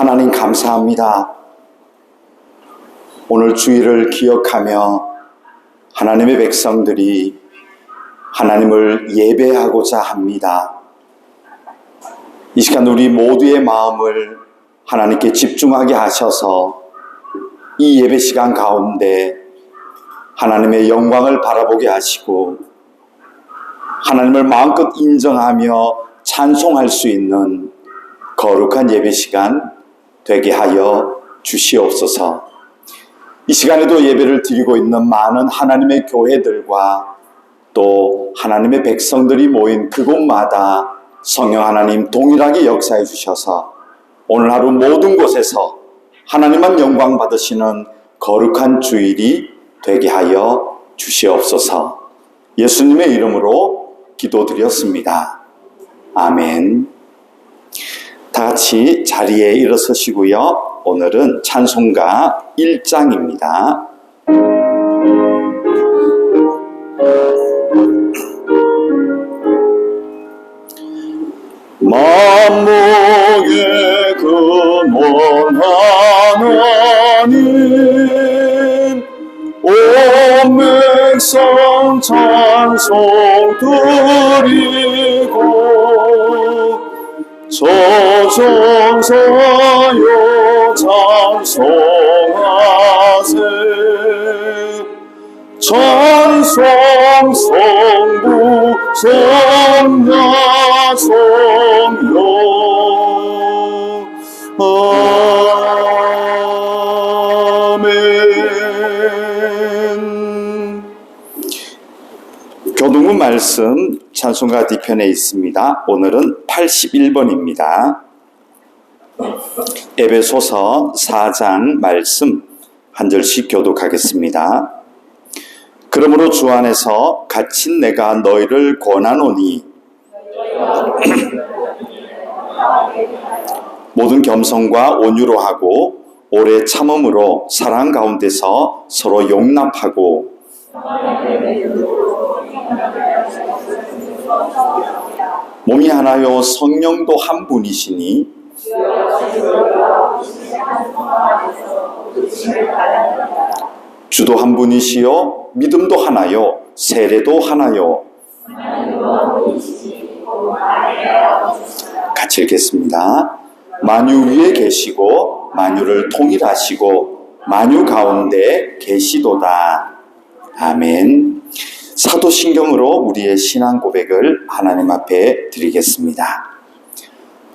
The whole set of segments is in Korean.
하나님 감사합니다. 오늘 주일을 기억하며 하나님의 백성들이 하나님을 예배하고자 합니다. 이 시간 우리 모두의 마음을 하나님께 집중하게 하셔서 이 예배 시간 가운데 하나님의 영광을 바라보게 하시고 하나님을 마음껏 인정하며 찬송할 수 있는 거룩한 예배 시간 되게 하여 주시옵소서. 이 시간에도 예배를 드리고 있는 많은 하나님의 교회들과 또 하나님의 백성들이 모인 그곳마다 성령 하나님 동일하게 역사해 주셔서 오늘 하루 모든 곳에서 하나님만 영광 받으시는 거룩한 주일이 되게 하여 주시옵소서. 예수님의 이름으로 기도드렸습니다. 아멘. 다 같이 자리에 일어서시고요. 오늘은 찬송가 1장입니다. 만복의 근원 하나님 온 백성 찬송 드리고 저정사여 찬송하세 찬송 성부 성자 성령 아멘. 교동문 말씀 찬송가 뒤편에 있습니다. 오늘은 81번입니다. 에베소서 4장 말씀 한 절씩 교독하겠습니다. 그러므로 주 안에서 갇힌 내가 너희를 권하노니 모든 겸손과 온유로 하고 오래 참음으로 사랑 가운데서 서로 용납하고 몸이 하나요 성령도 한 분이시니 주도 한 분이시요 믿음도 하나요 세례도 하나요. 같이 읽겠습니다. 만유 위에 계시고 만유를 통일하시고 만유 가운데 계시도다. 아멘. 사도신경으로 우리의 신앙 고백을 하나님 앞에 드리겠습니다.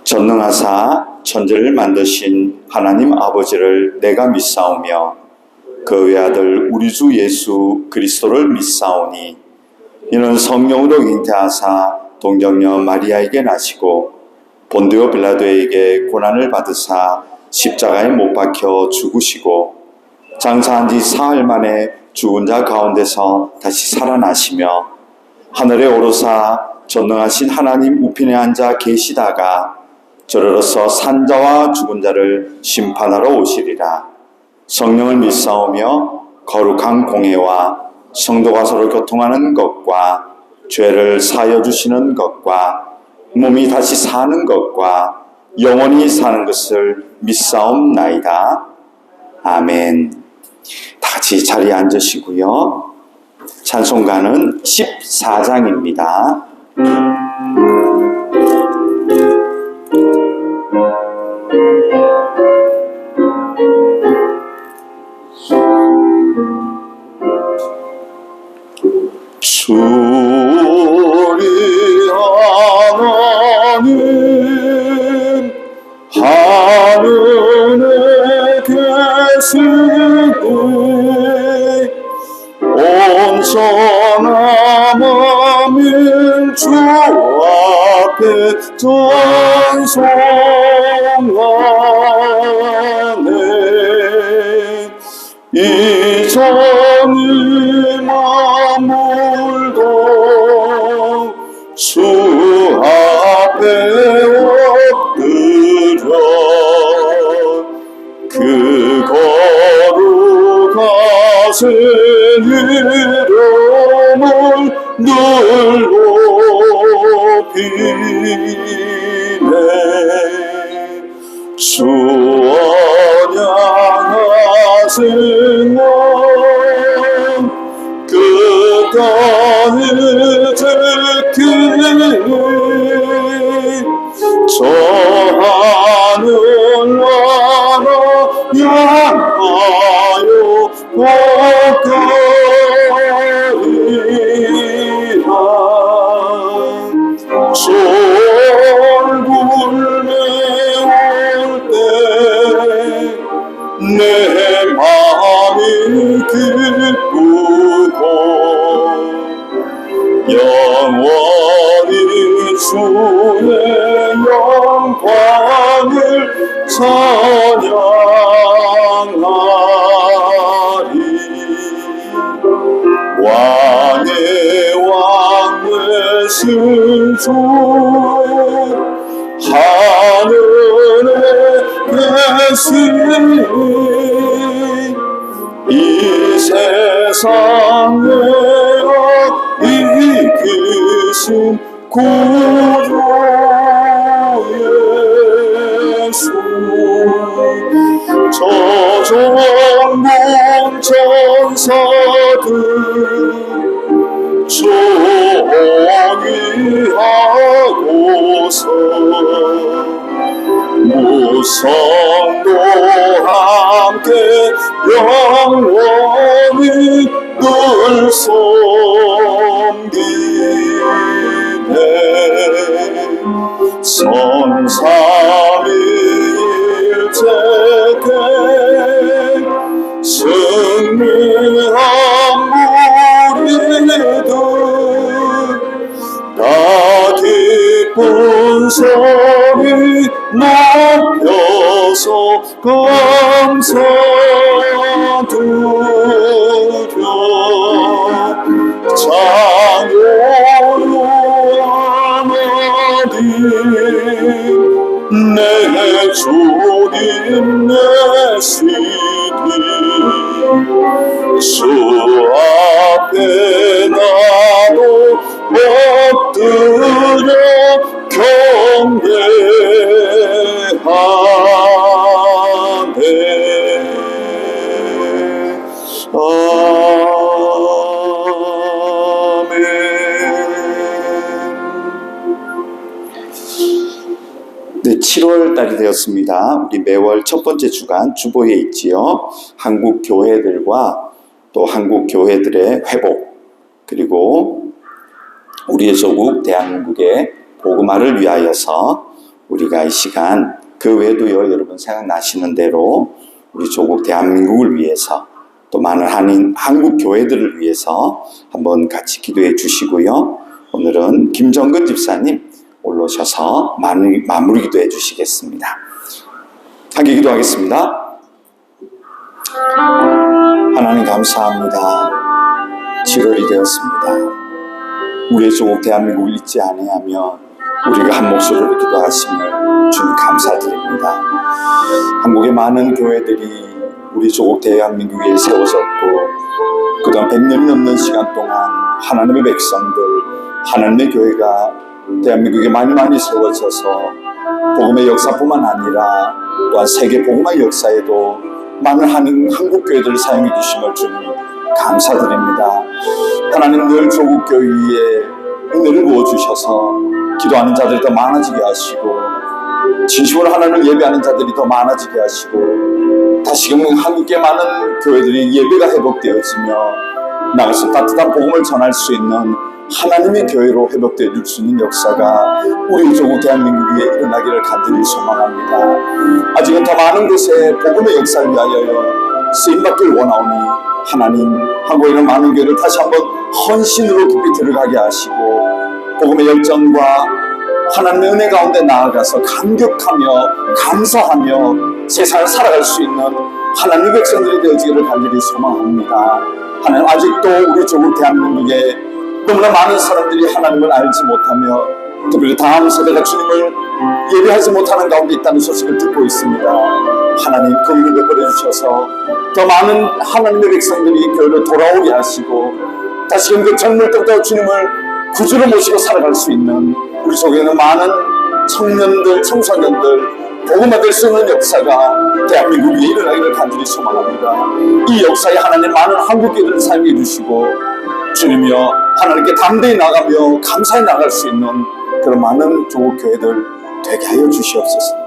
전능하사 천지를 만드신 하나님 아버지를 내가 믿사오며 그 외아들 우리 주 예수 그리스도를 믿사오니 이는 성령으로 잉태하사 동정녀 마리아에게 나시고 본디오 빌라도에게 고난을 받으사 십자가에 못 박혀 죽으시고 장사한 지 사흘 만에 죽은 자 가운데서 다시 살아나시며 하늘에 오르사 전능하신 하나님 우편에 앉아 계시다가 저러로서 산자와 죽은 자를 심판하러 오시리라. 성령을 믿사오며 거룩한 공회와 성도가 서로 교통하는 것과 죄를 사하여 주시는 것과 몸이 다시 사는 것과 영원히 사는 것을 믿사옵나이다. 아멘. 다 같이 자리에 앉으시고요. 찬송가는 14장입니다. 주리 하나님 하늘에 계시니 온전한 마음을 주 앞에 찬송하네. 이전이 만물도 주 앞에 엎드려 그 거룩하신 이름을 늘 높이네. 주 언양하신 그 땅을 지키니 저 하늘 나라 향하여 가까이라 졸굴 메울 때 내 마음이 기쁘고 영원히 주의 영광을 찬양하리 왕의 왕 되신 주 하늘에 계시니 이 세상에 이기신 구주 예수 저 종군 천사들 조용히하고서 무성도 함께 영원히 늘 섬기네 선삼위일체계 승리한 무리들 다 기쁜 소리 높여서 감사드려 찬양하리 내 주님 내 시리 주 앞에 나도 엎드려 경배하네 아멘. 네, 7월 달이 되었습니다. 우리 매월 첫 번째 주간 주보에 있지요. 한국 교회들과 또 한국 교회들의 회복, 그리고 우리의 조국 대한민국의 복음화를 위하여서 우리가 이 시간 그 외에도요, 여러분 생각나시는 대로 우리 조국 대한민국을 위해서 또 많은 한국 교회들을 위해서 한번 같이 기도해 주시고요. 오늘은 김정근 집사님 올라오셔서 마무리 기도해 주시겠습니다. 함께 기도하겠습니다. 하나님 감사합니다. 7월이 되었습니다. 우리의 조국 대한민국을 잊지 아니하며 우리가 한 목소리로 기도하심을 주님 감사드립니다. 한국의 많은 교회들이 우리 조국 대한민국에 세워졌고 그동안 100년이 넘는 시간 동안 하나님의 백성들, 하나님의 교회가 대한민국에 많이 세워져서 복음의 역사뿐만 아니라 또한 세계 복음의 역사에도 많은 한국 교회들을 사용해 주심을 주님 감사드립니다. 하나님 늘 조국 교회에 은혜를 부어주셔서 기도하는 자들이 더 많아지게 하시고 진심으로 하나님을 예배하는 자들이 더 많아지게 하시고 다시금 한국의 많은 교회들이 예배가 회복되어지며 나가서 따뜻한 복음을 전할 수 있는 하나님의 교회로 회복되어 줄 수 있는 역사가 우리 조국 대한민국에 일어나기를 간절히 소망합니다. 아직은 더 많은 곳에 복음의 역사를 위하여 쓰임받기를 원하오니 하나님 한국에 있는 많은 교회를 다시 한번 헌신으로 깊이 들어가게 하시고 복음의 열정과 하나님의 은혜 가운데 나아가서 감격하며 감사하며 세상을 살아갈 수 있는 하나님의 백성들이 되어지기를 간절히 소망합니다. 하나님 아직도 우리 조국 대한민국에 너무나 많은 사람들이 하나님을 알지 못하며 특별히 다음 세대가 주님을 예배하지 못하는 가운데 있다는 소식을 듣고 있습니다. 하나님 그 일을 베풀어 주셔서 더 많은 하나님의 백성들이 교회로 돌아오게 하시고 다시금 그 젊을 때부터 주님을 구주로 모시고 살아갈 수 있는 우리 속에 있는 많은 청년들, 청소년들 복음화될 수 있는 역사가 대한민국 위에 일어나기를 간절히 소망합니다. 이 역사에 하나님 많은 한국교회들을 사용해 주시고 주님이여 하나님께 담대히 나가며 감사히 나갈 수 있는 그런 많은 조국 교회들 되게 하여 주시옵소서.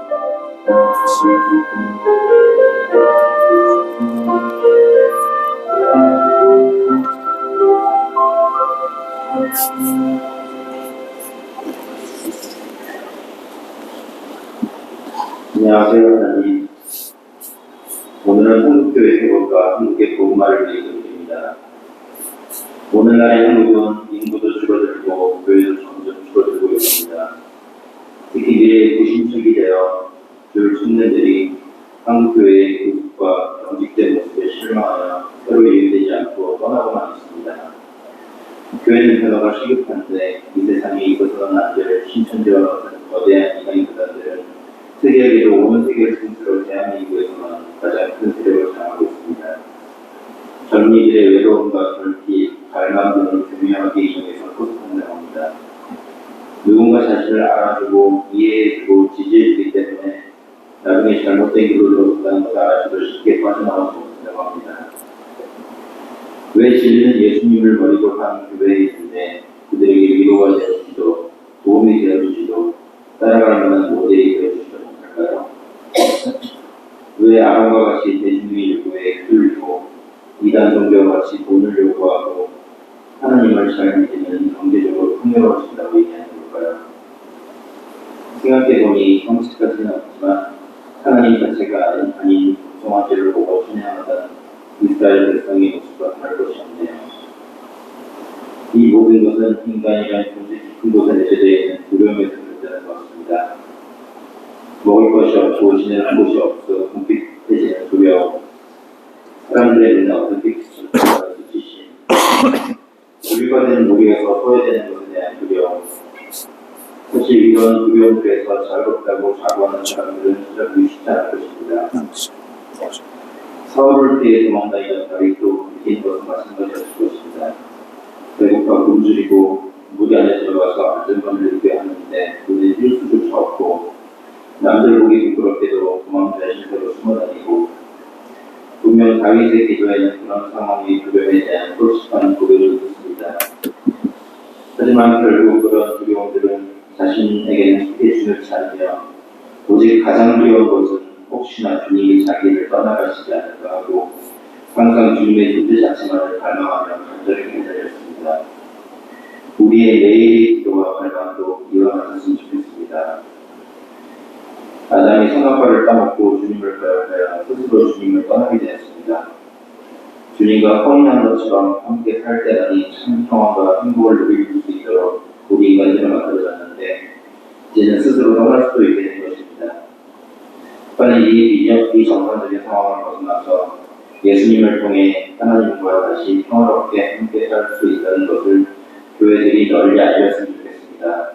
안녕하세요, 하나님. 오늘은 한국교회 회복과 한국의 복음화를 위해 기도드립니다. 오늘날의 한국은 인구도 줄어들고 교회도 점점 줄어들고 있습니다. 특히 미래의 구심축이 되어 줄 청년들이 한국교회의 교육과 경직된 모습에 실망하여 서로 이해되지 않고 떠나고만 있습니다. 교회는 변화가 시급한데 이 세상에 있어서는 안 될 신천지와 같은 거대한 이방인 교단들은 세계에도 온 세계를 통틀어 대한민국에서만 가장 큰 세력을 장하고 있습니다. 젊은이들의 외로움과 결핍, 갈망 등을 교묘하게 이용해서 소속한다고 합니다. 누군가 자신을 알아주고 이해해주고 지지해주기 때문에 나중에 잘못된 길로 들어섰다는 것을 알아주도 쉽게 빠져나올 수 없다고 합니다. 왜 진리는 예수님을 버리고 한 교회에 있는데 그들에게 위로가 되어주지도 도움이 되어주지도 따라갈 만한 모델이 되어주지도 못할까요? 왜 아론과 같이 대중의 요구에 끌리고 이단 종교와 같이 돈을 요구하고 하나님을 잘 믿으면 경제적으로 풍요로워진다고 얘기하는 걸까요? 생각해보니 형식까지는 없지만 하나님 자체가 아닌 공성화제를 보고 찬양하던 이스라엘 백성의 모습과 다를 것이 없네요. 이 모든 것은 인간이란 존재 깊은 곳에 내재되어 있는 두려움에서 결정되는 것 같습니다. 먹을 것이 없고 지내는 곳이 없어 궁핍해지는 두려움, 사람들의 눈에 어떻게 비춰질까 수치심, 우리가 되는 무리에서 소외되는 것에 대한 두려움. 사실 이런 두려움들에서 자유롭다고 자부하는 사람들은 진짜 쉽지 않을 것입니다. 사울을 피해 도망다니던 다윗도 이긴 것은 마찬가지였을 것입니다. 배고파 굶주리고 무리 안에 들어가서 안전감을 느껴야 하는데 눈에 띌 수조차 없고 남들 보기 부끄럽게도 도망자의 실패로 숨어다니고 분명 다윗의 기도에는 그런 상황이 두려움에 대한 솔직한 고백을 듣습니다. 하지만 결국 그런 두려움들은 자신에게는 크게 중요치 않으며 오직 가장 두려운 것은 혹시나 주님이 자기를 떠나가시지 않을까 하고 항상 주님의 존재 자체만을 갈망하며 간절히 기다렸습니다. 우리의 매일의 기도와 갈망도 이와 같았으면 좋겠습니다. 아담이 선악과를 따먹고 주님을 배워야 스스로 주님을 떠나게 되었습니다. 주님과 혼인한 것처럼 함께 살 때라니 참 평안과 행복을 누릴 수 있도록 우리 인간들을 만들어졌는데 이제는 스스로 떠날 수도 있게 된 것입니다. 빨리 이 정상적인 상황을 벗어나서 예수님을 통해 하나님과 다시 평화롭게 함께 살 수 있다는 것을 교회들이 널리 알렸으면 좋겠습니다.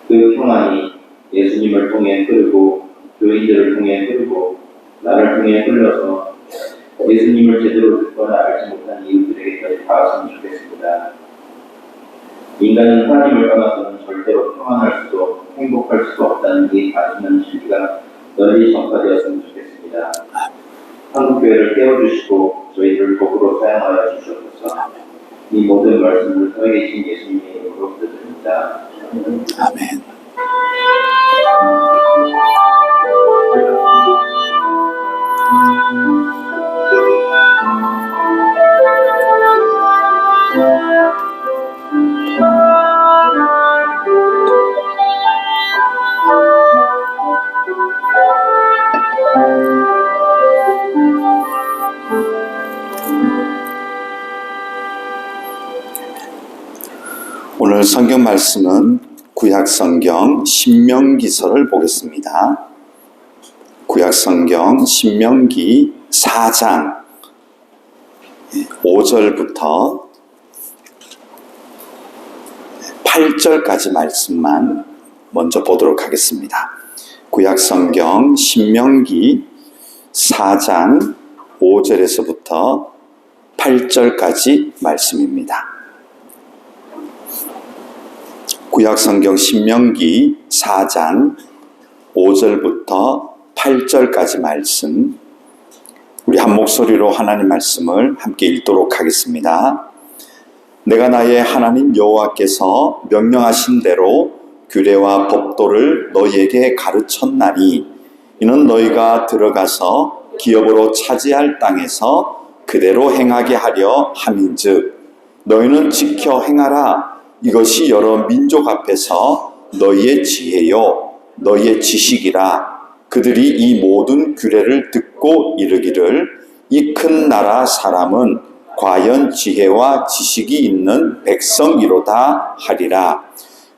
그 평안이 예수님을 통해 흐르고 교인들을 통해 흐르고 나를 통해 흘러서 예수님을 제대로 듣거나 알지 못한 이웃들에게까지 닿았으면 좋겠습니다. 인간은 하나님을 떠나서는 절대로 평안할 수도 행복할 수도 없다는 이 단순한 진리가 널리 전파되었으면 좋겠습니다. 한국교회를 깨워주시고 저희를 복으로 사용하여 주시옵소서. 이 모든 말씀을 살아계신 예수님의 이름으로 기도드립니다. 아멘. 오늘 성경 말씀은 구약 성경 신명기서를 보겠습니다. 구약 성경 신명기 4장 5절부터 8절까지 말씀만 먼저 보도록 하겠습니다. 구약 성경 신명기 4장 5절에서부터 8절까지 말씀입니다. 구약 성경 신명기 4장 5절부터 8절까지 말씀, 우리 한 목소리로 하나님 말씀을 함께 읽도록 하겠습니다. 내가 나의 하나님 여호와께서 명령하신 대로 규례와 법도를 너희에게 가르쳤나니 이는 너희가 들어가서 기업으로 차지할 땅에서 그대로 행하게 하려 함인즉 너희는 지켜 행하라. 이것이 여러 민족 앞에서 너희의 지혜요 너희의 지식이라. 그들이 이 모든 규례를 듣고 이르기를 이 큰 나라 사람은 과연 지혜와 지식이 있는 백성이로다 하리라.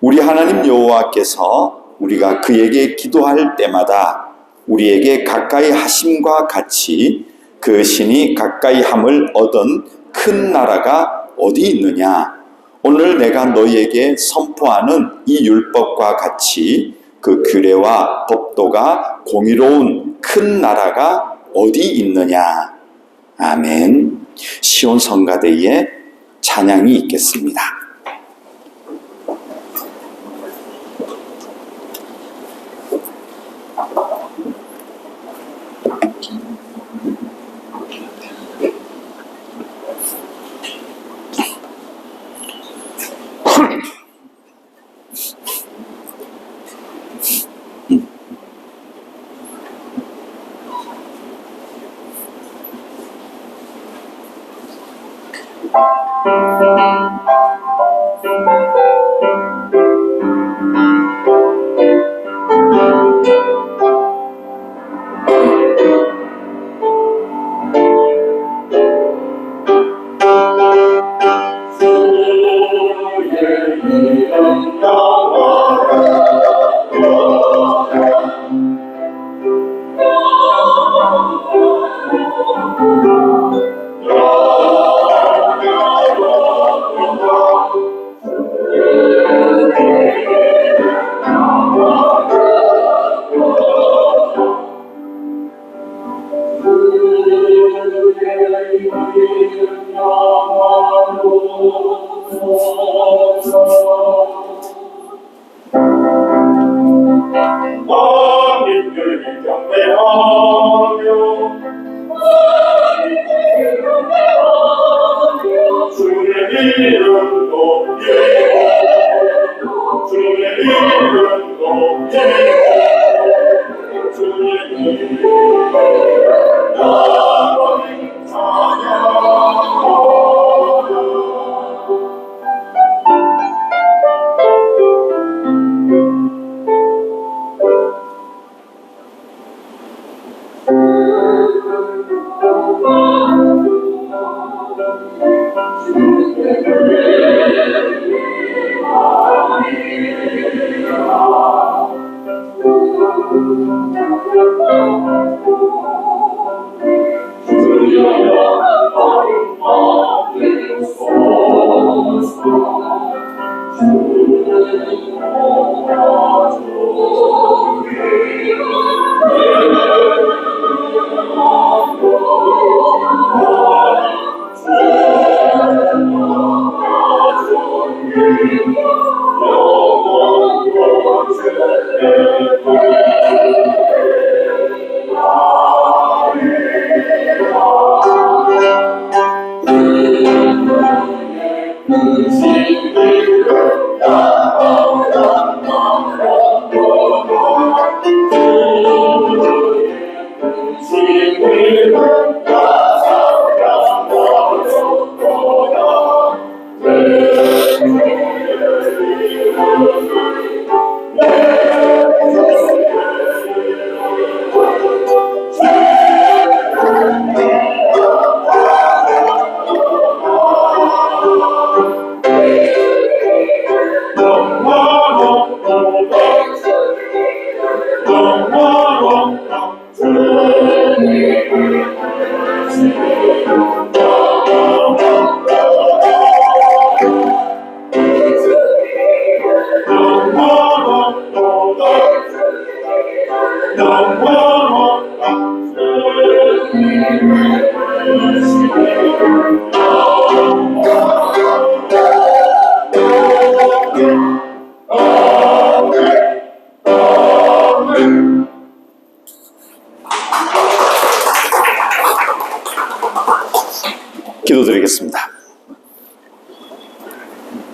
우리 하나님 여호와께서 우리가 그에게 기도할 때마다 우리에게 가까이 하심과 같이 그 신이 가까이 함을 얻은 큰 나라가 어디 있느냐? 오늘 내가 너희에게 선포하는 이 율법과 같이 그 규례와 법도가 공의로운 큰 나라가 어디 있느냐? 아멘. 시온 성가대에 찬양이 있겠습니다.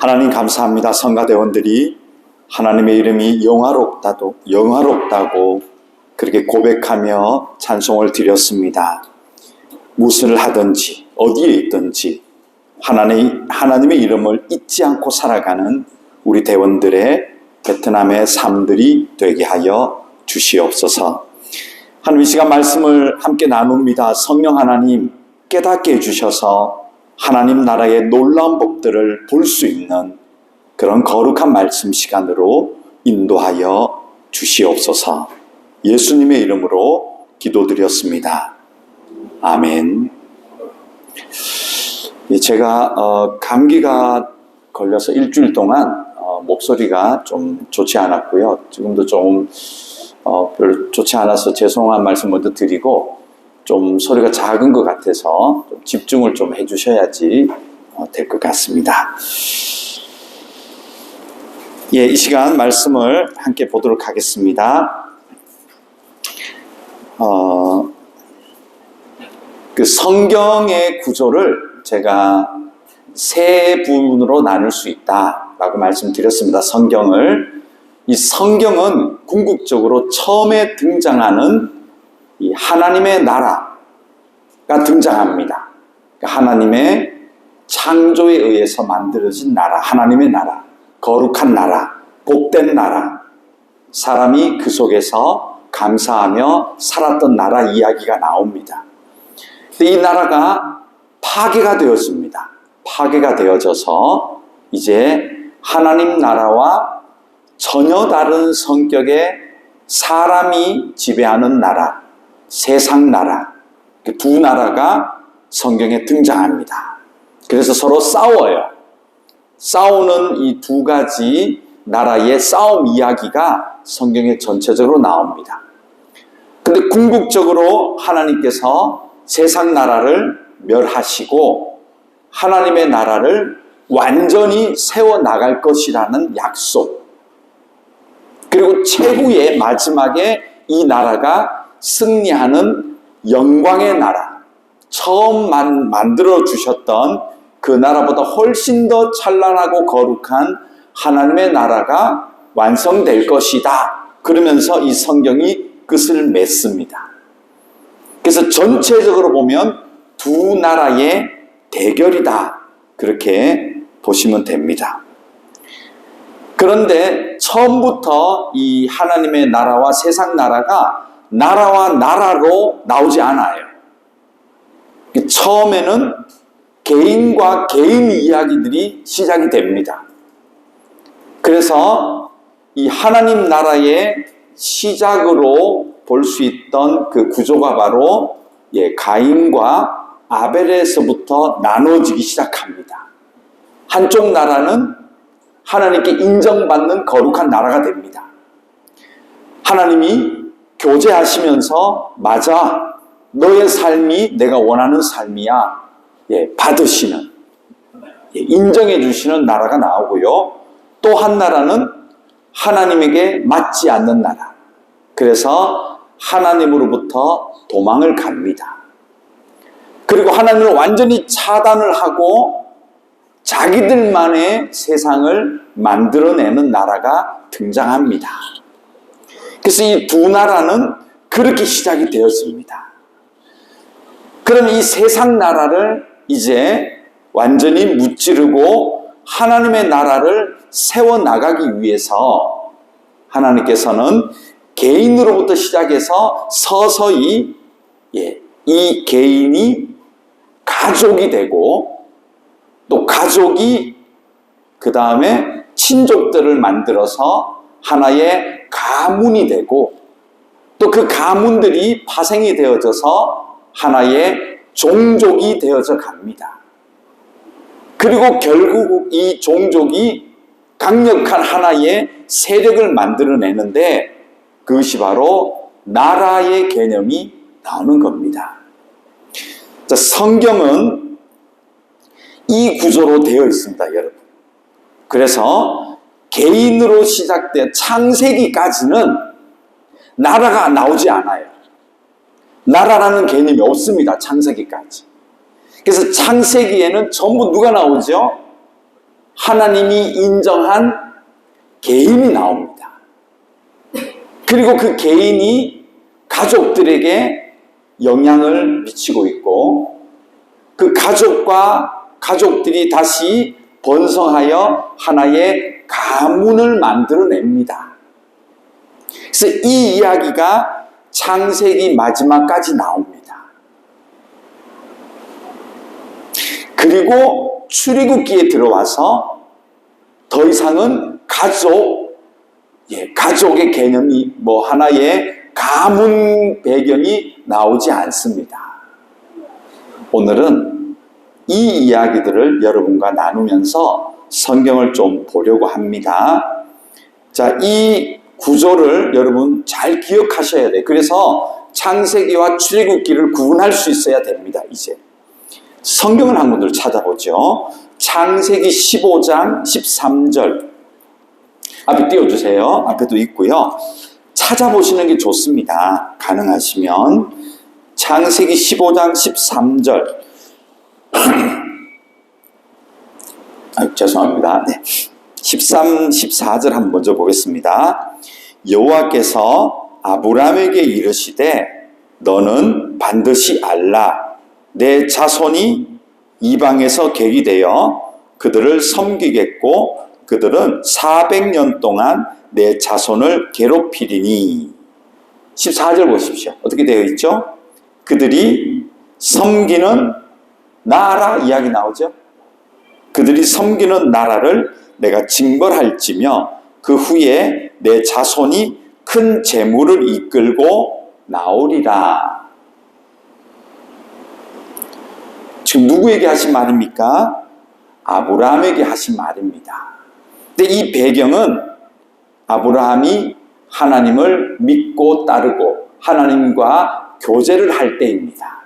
하나님 감사합니다. 성가대원들이 하나님의 이름이 영화롭다고 그렇게 고백하며 찬송을 드렸습니다. 무엇을 하든지 어디에 있든지 하나님의 이름을 잊지 않고 살아가는 우리 대원들의 베트남의 삶들이 되게 하여 주시옵소서. 하나님, 이 시간 말씀을 함께 나눕니다. 성령 하나님 깨닫게 해주셔서 하나님 나라의 놀라운 법들을 볼 수 있는 그런 거룩한 말씀 시간으로 인도하여 주시옵소서. 예수님의 이름으로 기도드렸습니다. 아멘. 제가 감기가 걸려서 일주일 동안 목소리가 좀 좋지 않았고요. 지금도 좀 별로 좋지 않아서 죄송한 말씀 먼저 드리고, 좀 소리가 작은 것 같아서 좀 집중을 좀 해주셔야지 될 것 같습니다. 예, 이 시간 말씀을 함께 보도록 하겠습니다. 그 성경의 구조를 제가 세 부분으로 나눌 수 있다라고 말씀드렸습니다. 이 성경은 궁극적으로 처음에 등장하는 이 하나님의 나라가 등장합니다. 그러니까 하나님의 창조에 의해서 만들어진 나라, 하나님의 나라, 거룩한 나라, 복된 나라, 사람이 그 속에서 감사하며 살았던 나라 이야기가 나옵니다. 근데 이 나라가 파괴가 되었습니다. 파괴가 되어져서 이제 하나님 나라와 전혀 다른 성격의 사람이 지배하는 나라, 세상 나라, 두 나라가 성경에 등장합니다. 그래서 서로 싸워요. 싸우는 이 두 가지 나라의 싸움 이야기가 성경에 전체적으로 나옵니다. 근데 궁극적으로 하나님께서 세상 나라를 멸하시고 하나님의 나라를 완전히 세워나갈 것이라는 약속, 그리고 최후의 마지막에 이 나라가 승리하는 영광의 나라, 처음 만들어 주셨던 그 나라보다 훨씬 더 찬란하고 거룩한 하나님의 나라가 완성될 것이다. 그러면서 이 성경이 끝을 맺습니다. 그래서 전체적으로 보면 두 나라의 대결이다, 그렇게 보시면 됩니다. 그런데 처음부터 이 하나님의 나라와 세상 나라가 나라와 나라로 나오지 않아요. 처음에는 개인과 개인 이야기들이 시작이 됩니다. 그래서 이 하나님 나라의 시작으로 볼 수 있던 그 구조가 바로 가인과 아벨에서부터 나눠지기 시작합니다. 한쪽 나라는 하나님께 인정받는 거룩한 나라가 됩니다. 하나님이 교제하시면서 맞아, 너의 삶이 내가 원하는 삶이야, 받으시는, 인정해 주시는 나라가 나오고요. 또 한 나라는 하나님에게 맞지 않는 나라, 그래서 하나님으로부터 도망을 갑니다. 그리고 하나님을 완전히 차단을 하고 자기들만의 세상을 만들어내는 나라가 등장합니다. 그래서 이 두 나라는 그렇게 시작이 되었습니다. 그럼 이 세상 나라를 이제 완전히 무찌르고 하나님의 나라를 세워나가기 위해서 하나님께서는 개인으로부터 시작해서 서서히 이 개인이 가족이 되고, 또 가족이 그 다음에 친족들을 만들어서 하나의 가문이 되고, 또 그 가문들이 파생이 되어져서 하나의 종족이 되어져 갑니다. 그리고 결국 이 종족이 강력한 하나의 세력을 만들어내는데, 그것이 바로 나라의 개념이 나오는 겁니다. 자, 성경은 이 구조로 되어 있습니다, 여러분. 그래서 개인으로 시작된 창세기까지는 나라가 나오지 않아요. 나라라는 개념이 없습니다, 창세기까지. 그래서 창세기에는 전부 누가 나오죠? 하나님이 인정한 개인이 나옵니다. 그리고 그 개인이 가족들에게 영향을 미치고 있고 그 가족들이 다시 번성하여 하나의 가문을 만들어냅니다. 그래서 이 이야기가 창세기 마지막까지 나옵니다. 그리고 출애굽기에 들어와서 더 이상은 가족의 개념이 하나의 가문 배경이 나오지 않습니다. 오늘은 이 이야기들을 여러분과 나누면서 성경을 좀 보려고 합니다. 자, 이 구조를 여러분 잘 기억하셔야 돼요. 그래서 창세기와 출애굽기를 구분할 수 있어야 됩니다. 이제 성경을 한 군데를 찾아보죠. 창세기 15장 13절 앞에 띄워주세요. 앞에도 있고요. 찾아보시는 게 좋습니다. 가능하시면 창세기 15장 13절 죄송합니다. 네. 13, 14절 한번 먼저 보겠습니다. 여호와께서 아브라함에게 이르시되 너는 반드시 알라 내 자손이 이방에서 객이 되어 그들을 섬기겠고 그들은 400년 동안 내 자손을 괴롭히리니. 14절 보십시오. 어떻게 되어 있죠? 그들이 섬기는 나라 이야기 나오죠? 그들이 섬기는 나라를 내가 징벌할지며 그 후에 내 자손이 큰 재물을 이끌고 나오리라. 지금 누구에게 하신 말입니까? 아브라함에게 하신 말입니다. 근데 이 배경은 아브라함이 하나님을 믿고 따르고 하나님과 교제를 할 때입니다.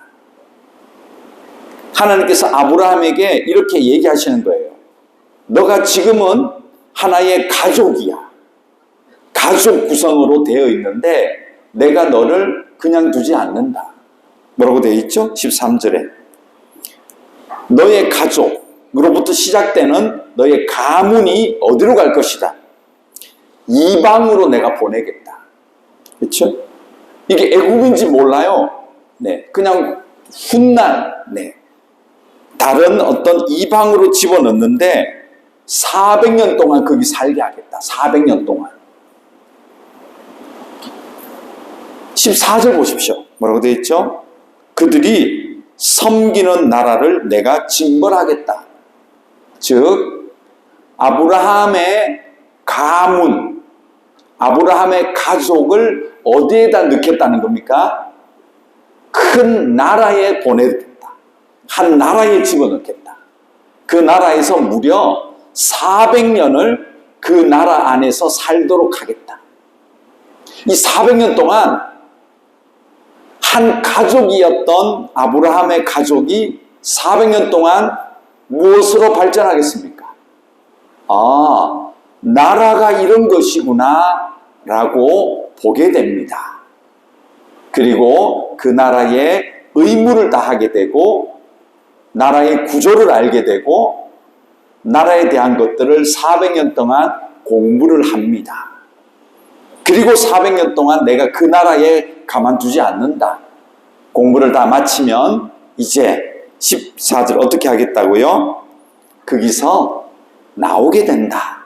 하나님께서 아브라함에게 이렇게 얘기하시는 거예요. 너가 지금은 하나의 가족이야. 가족 구성으로 되어 있는데 내가 너를 그냥 두지 않는다. 뭐라고 되어 있죠? 13절에 너의 가족으로부터 시작되는 너의 가문이 어디로 갈 것이다? 이방으로 내가 보내겠다. 그렇죠? 이게 애굽인지 몰라요. 네, 그냥 훗날 다른 어떤 이방으로 집어넣는데 400년 동안 거기 살게 하겠다. 400년 동안. 14절 보십시오. 뭐라고 되어 있죠? 그들이 섬기는 나라를 내가 징벌하겠다. 즉 아브라함의 가문, 아브라함의 가족을 어디에다 넣겠다는 겁니까? 큰 나라에 보내겠다. 한 나라에 집어넣겠다. 그 나라에서 무려 400년을 그 나라 안에서 살도록 하겠다. 이 400년 동안 한 가족이었던 아브라함의 가족이 400년 동안 무엇으로 발전하겠습니까? 아, 나라가 이런 것이구나 라고 보게 됩니다. 그리고 그 나라의 의무를 다하게 되고 나라의 구조를 알게 되고 나라에 대한 것들을 400년 동안 공부를 합니다. 그리고 400년 동안 내가 그 나라에 가만두지 않는다. 공부를 다 마치면 이제 14절 어떻게 하겠다고요? 거기서 나오게 된다.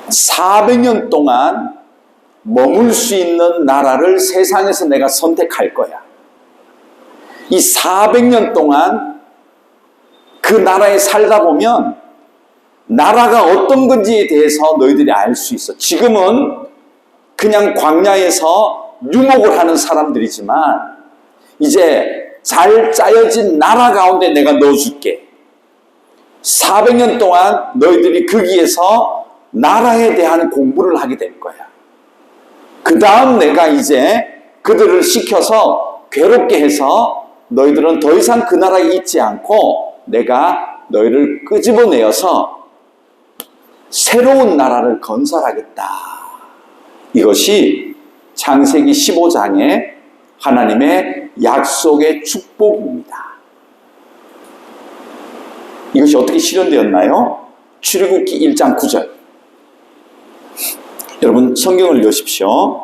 400년 동안 머물 수 있는 나라를 세상에서 내가 선택할 거야. 이 400년 동안 그 나라에 살다 보면 나라가 어떤 건지에 대해서 너희들이 알 수 있어. 지금은 그냥 광야에서 유목을 하는 사람들이지만 이제 잘 짜여진 나라 가운데 내가 넣어줄게. 400년 동안 너희들이 거기에서 나라에 대한 공부를 하게 될 거야. 그 다음 내가 이제 그들을 시켜서 괴롭게 해서 너희들은 더 이상 그 나라에 있지 않고 내가 너희를 끄집어내어서 새로운 나라를 건설하겠다. 이것이 창세기 15장의 하나님의 약속의 축복입니다. 이것이 어떻게 실현되었나요? 출애굽기 1장 9절. 여러분 성경을 여십시오.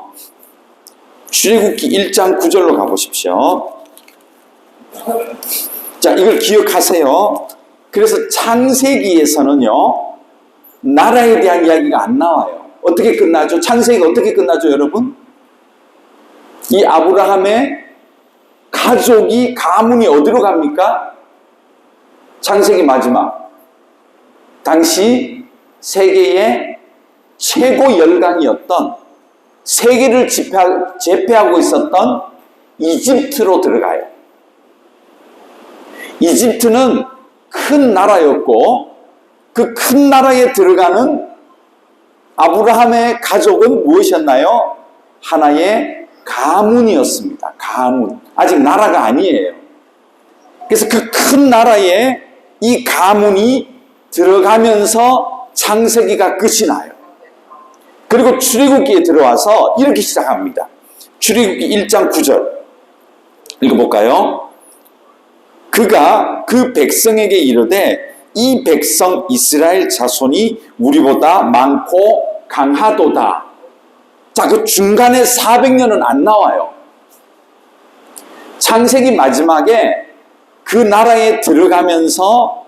출애굽기 1장 9절로 가보십시오. 자, 이걸 기억하세요. 그래서 창세기에서는요, 나라에 대한 이야기가 안 나와요. 어떻게 끝나죠? 창세기가 어떻게 끝나죠, 여러분? 이 아브라함의 가족이, 가문이 어디로 갑니까? 창세기 마지막. 당시 세계의 최고 열강이었던, 세계를 제패하고 있었던 이집트로 들어가요. 이집트는 큰 나라였고, 그 큰 나라에 들어가는 아브라함의 가족은 무엇이었나요? 하나의 가문이었습니다. 가문. 아직 나라가 아니에요. 그래서 그 큰 나라에 이 가문이 들어가면서 창세기가 끝이 나요. 그리고 출애굽기에 들어와서 이렇게 시작합니다. 출애굽기 1장 9절 읽어볼까요? 그가 그 백성에게 이르되 이 백성 이스라엘 자손이 우리보다 많고 강하도다. 자, 그 중간에 400년은 안 나와요. 창세기 마지막에 그 나라에 들어가면서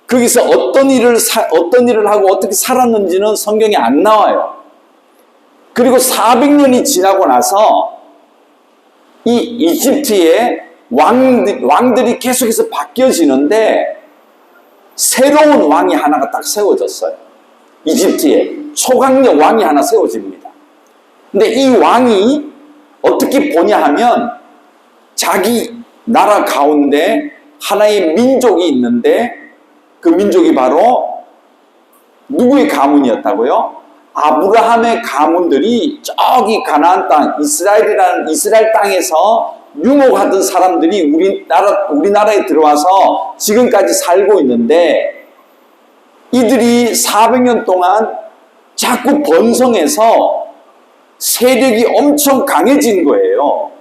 거기서 어떤 일을 하고 어떻게 살았는지는 성경에 안 나와요. 그리고 400년이 지나고 나서 이 이집트의 왕들이 계속해서 바뀌어지는데 새로운 왕이 하나가 딱 세워졌어요. 이집트에 초강력 왕이 하나 세워집니다. 근데 이 왕이 어떻게 보냐 하면 자기 나라 가운데 하나의 민족이 있는데 그 민족이 바로 누구의 가문이었다고요? 아브라함의 가문들이 저기 가나안 땅, 이스라엘 땅에서 유목하던 사람들이 우리나라에 들어와서 지금까지 살고 있는데 이들이 400년 동안 자꾸 번성해서 세력이 엄청 강해진 거예요.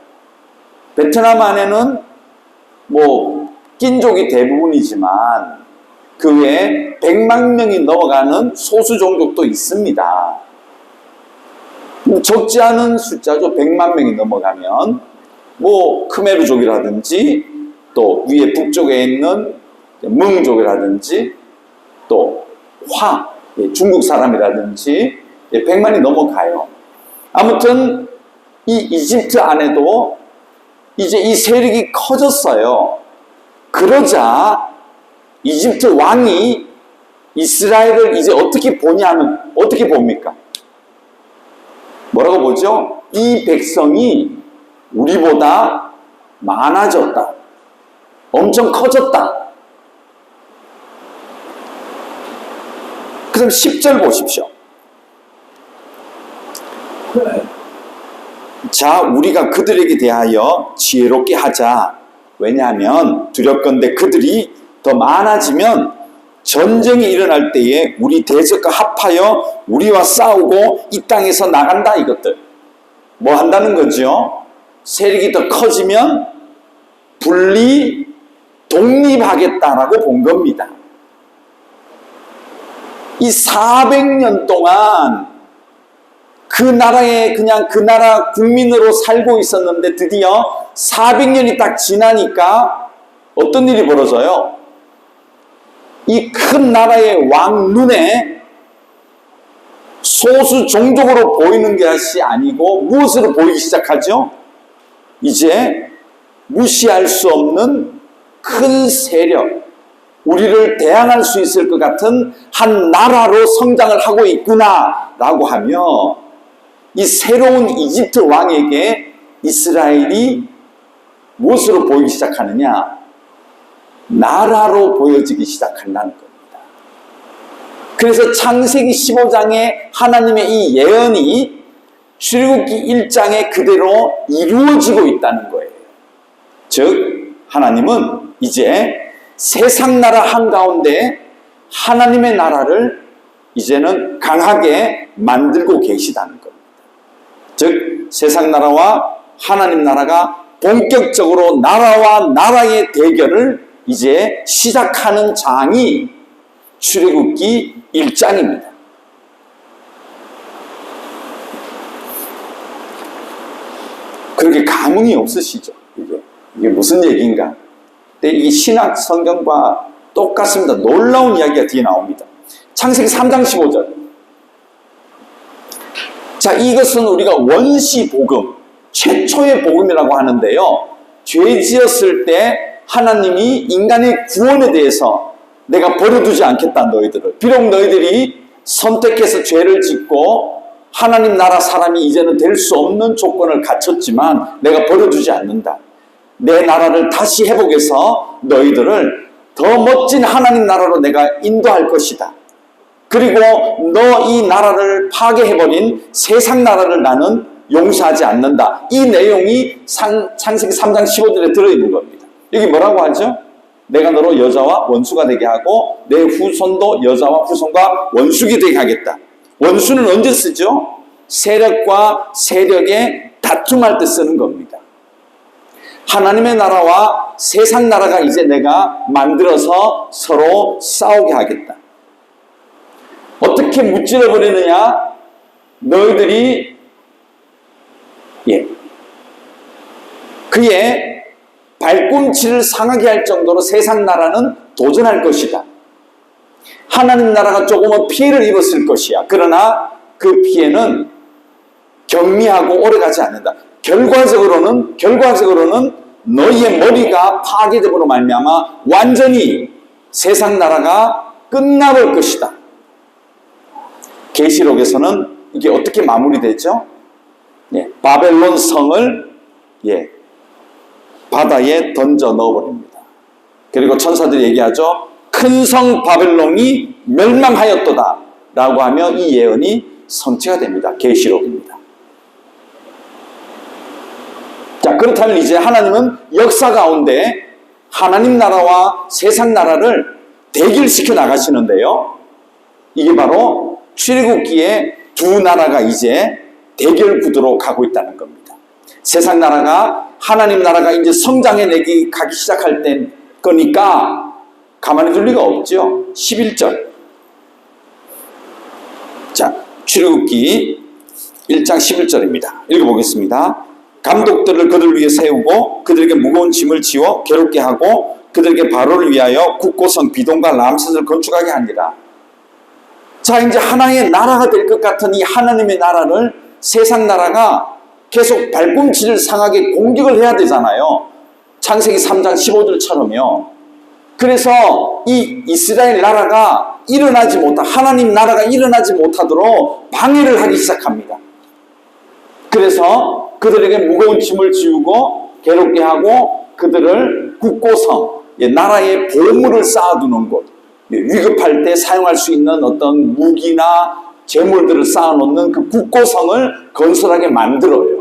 베트남 안에는 낀족이 대부분이지만 그 외에 100만 명이 넘어가는 소수 종족도 있습니다. 적지 않은 숫자죠. 100만 명이 넘어가면 크메르족이라든지 또 위에 북쪽에 있는 멍족이라든지 또 중국 사람이라든지 100만이 넘어가요. 아무튼 이 이집트 안에도 이제 이 세력이 커졌어요. 그러자 이집트 왕이 이스라엘을 이제 어떻게 보냐면 어떻게 봅니까? 뭐라고 보죠? 이 백성이 우리보다 많아졌다. 엄청 커졌다. 그럼 10절 보십시오. 자, 우리가 그들에게 대하여 지혜롭게 하자. 왜냐하면 두렵건대 그들이 더 많아지면 전쟁이 일어날 때에 우리 대적과 합하여 우리와 싸우고 이 땅에서 나간다. 이것들 뭐 한다는 거죠? 세력이 더 커지면 독립하겠다라고 본 겁니다. 이 400년 동안 그 나라에 그냥 그 나라 국민으로 살고 있었는데 드디어 400년이 딱 지나니까 어떤 일이 벌어져요? 이 큰 나라의 왕 눈에 소수 종족으로 보이는 것이 아니고 무엇으로 보이기 시작하죠? 이제 무시할 수 없는 큰 세력, 우리를 대항할 수 있을 것 같은 한 나라로 성장을 하고 있구나라고 하며 이 새로운 이집트 왕에게 이스라엘이 무엇으로 보이기 시작하느냐? 나라로 보여지기 시작한다는 겁니다. 그래서 창세기 15장에 하나님의 이 예언이 출애굽기 1장에 그대로 이루어지고 있다는 거예요. 즉 하나님은 이제 세상 나라 한가운데 하나님의 나라를 이제는 강하게 만들고 계시다는 겁니다. 즉 세상 나라와 하나님 나라가 본격적으로 나라와 나라의 대결을 이제 시작하는 장이 출애굽기 1장입니다. 그렇게 감흥이 없으시죠? 이게 무슨 얘기인가? 근데 이 신학 성경과 똑같습니다. 놀라운 이야기가 뒤에 나옵니다. 창세기 3장 15절. 자, 이것은 우리가 원시 복음, 최초의 복음이라고 하는데요. 죄 지었을 때 하나님이 인간의 구원에 대해서 내가 버려두지 않겠다, 너희들을. 비록 너희들이 선택해서 죄를 짓고 하나님 나라 사람이 이제는 될 수 없는 조건을 갖췄지만 내가 버려두지 않는다. 내 나라를 다시 회복해서 너희들을 더 멋진 하나님 나라로 내가 인도할 것이다. 그리고 너 이 나라를 파괴해버린 세상 나라를 나는 용서하지 않는다. 이 내용이 창세기 3장 15절에 들어있는 겁니다. 여기 뭐라고 하죠? 내가 너로 여자와 원수가 되게 하고 내 후손도 여자와 후손과 원수가 되게 하겠다. 원수는 언제 쓰죠? 세력과 세력의 다툼할 때 쓰는 겁니다. 하나님의 나라와 세상 나라가 이제 내가 만들어서 서로 싸우게 하겠다. 어떻게 무찔러 버리느냐? 너희들이 그의 발꿈치를 상하게 할 정도로 세상 나라는 도전할 것이다. 하나님 나라가 조금은 피해를 입었을 것이야. 그러나 그 피해는 경미하고 오래가지 않는다. 결과적으로는 너희의 머리가 파괴됨으로 말미암아 완전히 세상 나라가 끝나볼 것이다. 계시록에서는 이게 어떻게 마무리되죠? 바벨론 성을 바다에 던져 넣어버립니다. 그리고 천사들이 얘기하죠. 큰 성 바벨론이 멸망하였도다 라고 하며 이 예언이 성취가 됩니다. 계시록입니다. 자, 그렇다면 이제 하나님은 역사 가운데 하나님 나라와 세상 나라를 대결시켜 나가시는데요. 이게 바로 출애굽기에 두 나라가 이제 대결 구도로 가고 있다는 겁니다. 세상 나라가 하나님 나라가 이제 성장해 가기 시작할 때 거니까 가만히 둘 리가 없죠. 11절. 자, 출애굽기 1장 11절입니다. 읽어보겠습니다. 감독들을 그들 위에 세우고 그들에게 무거운 짐을 지워 괴롭게 하고 그들에게 바로를 위하여 국고성 비동과 람셋을 건축하게 하니라. 자, 이제 하나의 나라가 될 것 같은 이 하나님의 나라를 세상 나라가 계속 발꿈치를 상하게 공격을 해야 되잖아요. 창세기 3장 15절처럼요. 그래서 이 이스라엘 나라가 하나님 나라가 일어나지 못하도록 방해를 하기 시작합니다. 그래서 그들에게 무거운 짐을 지우고 괴롭게 하고 그들을 국고성, 나라의 보물을 쌓아두는 곳, 위급할 때 사용할 수 있는 어떤 무기나 재물들을 쌓아놓는 그 국고성을 건설하게 만들어요.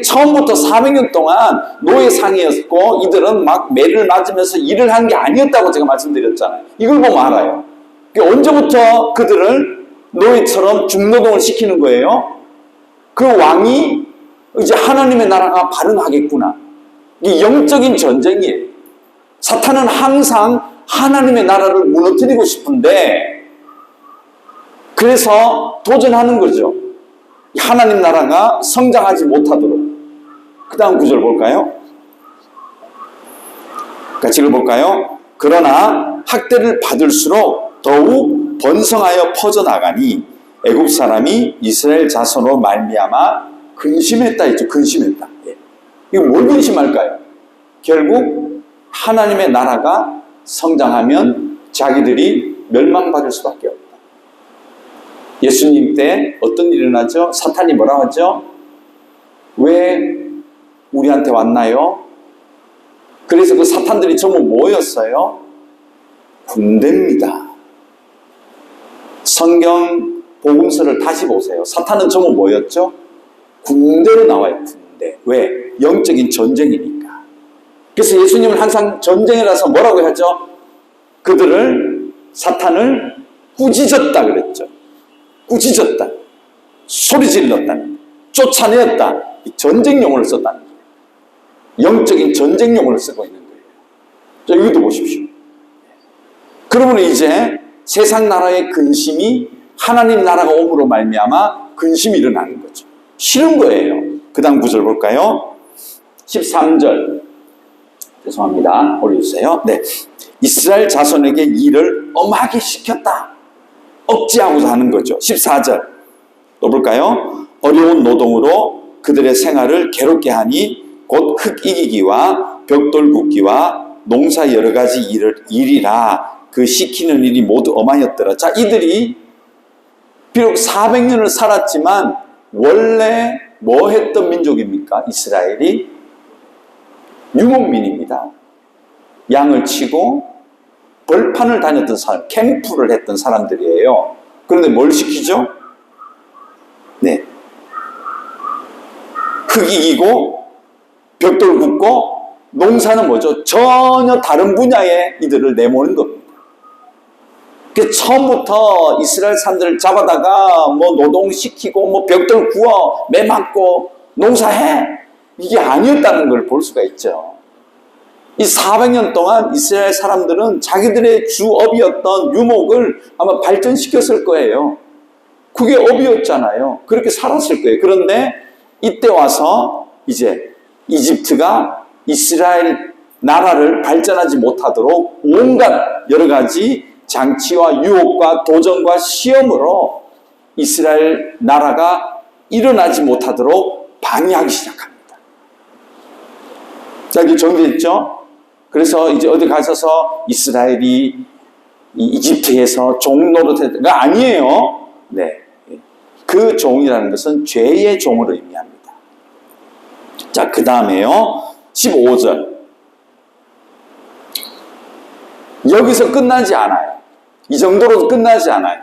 처음부터 400년 동안 노예상이었고 이들은 막 매를 맞으면서 일을 한 게 아니었다고 제가 말씀드렸잖아요. 이걸 보면 알아요. 언제부터 그들을 노예처럼 중노동을 시키는 거예요? 그 왕이 이제 하나님의 나라가 발흥하겠구나. 이 영적인 전쟁이에요. 사탄은 항상 하나님의 나라를 무너뜨리고 싶은데 그래서 도전하는 거죠. 하나님 나라가 성장하지 못하도록. 그 다음 구절 볼까요? 같이 읽어볼까요? 그러나 학대를 받을수록 더욱 번성하여 퍼져나가니 애굽 사람이 이스라엘 자손으로 말미암아 근심했다 했죠. 근심했다. 이거 뭘 근심할까요? 결국 하나님의 나라가 성장하면 자기들이 멸망받을 수밖에 없다. 예수님 때 어떤 일이 일어나죠? 사탄이 뭐라고 하죠? 왜 우리한테 왔나요? 그래서 그 사탄들이 전부 뭐였어요? 군대입니다. 성경 복음서를 다시 보세요. 사탄은 전부 뭐였죠? 군대로 나와요. 군대. 왜? 영적인 전쟁이니까. 그래서 예수님은 항상 전쟁이라서 뭐라고 하죠? 사탄을 꾸짖었다 그랬죠. 꾸짖었다. 소리 질렀다. 쫓아내었다. 이 전쟁 용어를 썼다는 거예요. 영적인 전쟁 용어를 쓰고 있는 거예요. 자, 여기도 보십시오. 그러면 이제 세상 나라의 근심이 하나님 나라가 옴으로 말미암아 근심이 일어나는 거죠. 싫은 거예요. 그 다음 구절 볼까요? 13절. 죄송합니다. 올려주세요. 네. 이스라엘 자손에게 일을 엄하게 시켰다. 억지하고자 하는 거죠. 14절. 또 볼까요? 어려운 노동으로 그들의 생활을 괴롭게 하니 곧 흙 이기기와 벽돌 굽기와 농사 여러 가지 일이라 그 시키는 일이 모두 엄하였더라. 자, 이들이 비록 400년을 살았지만 원래 뭐 했던 민족입니까? 이스라엘이 유목민입니다. 양을 치고 벌판을 다녔던 사람, 캠프를 했던 사람들이에요. 그런데 뭘 시키죠? 네. 흙 이기고 벽돌 굽고 농사는 뭐죠? 전혀 다른 분야에 이들을 내모는 겁니다. 그 처음부터 이스라엘 사람들을 잡아다가 뭐 노동시키고 뭐 벽돌 구워 매맞고 농사해 이게 아니었다는 걸 볼 수가 있죠. 이 400년 동안 이스라엘 사람들은 자기들의 주업이었던 유목을 아마 발전시켰을 거예요. 그게 업이었잖아요. 그렇게 살았을 거예요. 그런데 이때 와서 이제 이집트가 이스라엘 나라를 발전하지 못하도록 온갖 여러 가지 장치와 유혹과 도전과 시험으로 이스라엘 나라가 일어나지 못하도록 방해하기 시작합니다. 자, 이게 정리됐죠? 그래서 이제 어디 가셔서 이스라엘이 이집트에서 종 노릇했가 아니에요. 네. 그 종이라는 것은 죄의 종을 의미합니다. 자, 그 다음에요. 15절. 여기서 끝나지 않아요. 이 정도로 끝나지 않아요.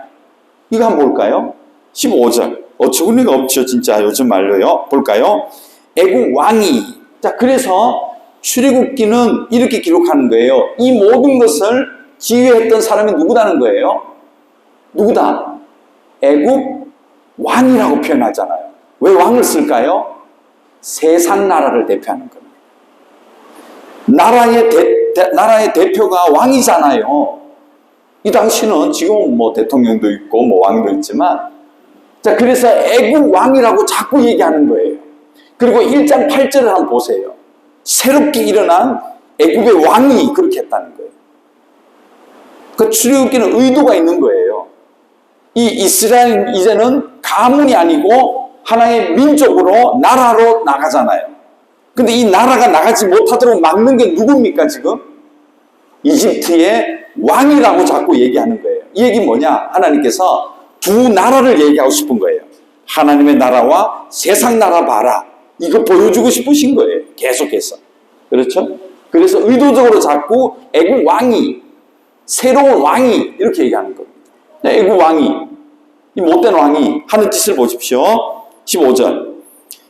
이거 한번 볼까요? 15절. 어처구니가 없죠, 진짜. 요즘 말로요. 볼까요? 애국 왕이. 자, 그래서 출애굽기는 이렇게 기록하는 거예요. 이 모든 것을 지휘했던 사람이 누구다는 거예요? 누구다? 애국 왕이라고 표현하잖아요. 왜 왕을 쓸까요? 세상 나라를 대표하는 겁니다. 나라의 대표가 왕이잖아요. 이 당시는 지금은 뭐 대통령도 있고 뭐 왕도 있지만, 자, 그래서 애국 왕이라고 자꾸 얘기하는 거예요. 그리고 1장 8절을 한번 보세요. 새롭게 일어난 애국의 왕이 그렇게 했다는 거예요. 그 출애굽기는 의도가 있는 거예요. 이 이스라엘 이제는 가문이 아니고 하나의 민족으로 나라로 나가잖아요. 근데 이 나라가 나가지 못하도록 막는 게 누굽니까 지금? 이집트의 왕이라고 자꾸 얘기하는 거예요. 이 얘기는 뭐냐? 하나님께서 두 나라를 얘기하고 싶은 거예요. 하나님의 나라와 세상 나라 봐라. 이거 보여주고 싶으신 거예요. 계속해서. 그렇죠? 그래서 의도적으로 자꾸 애국 왕이, 새로운 왕이 이렇게 얘기하는 겁니다. 애국 왕이, 이 못된 왕이 하는 짓을 보십시오. 15절.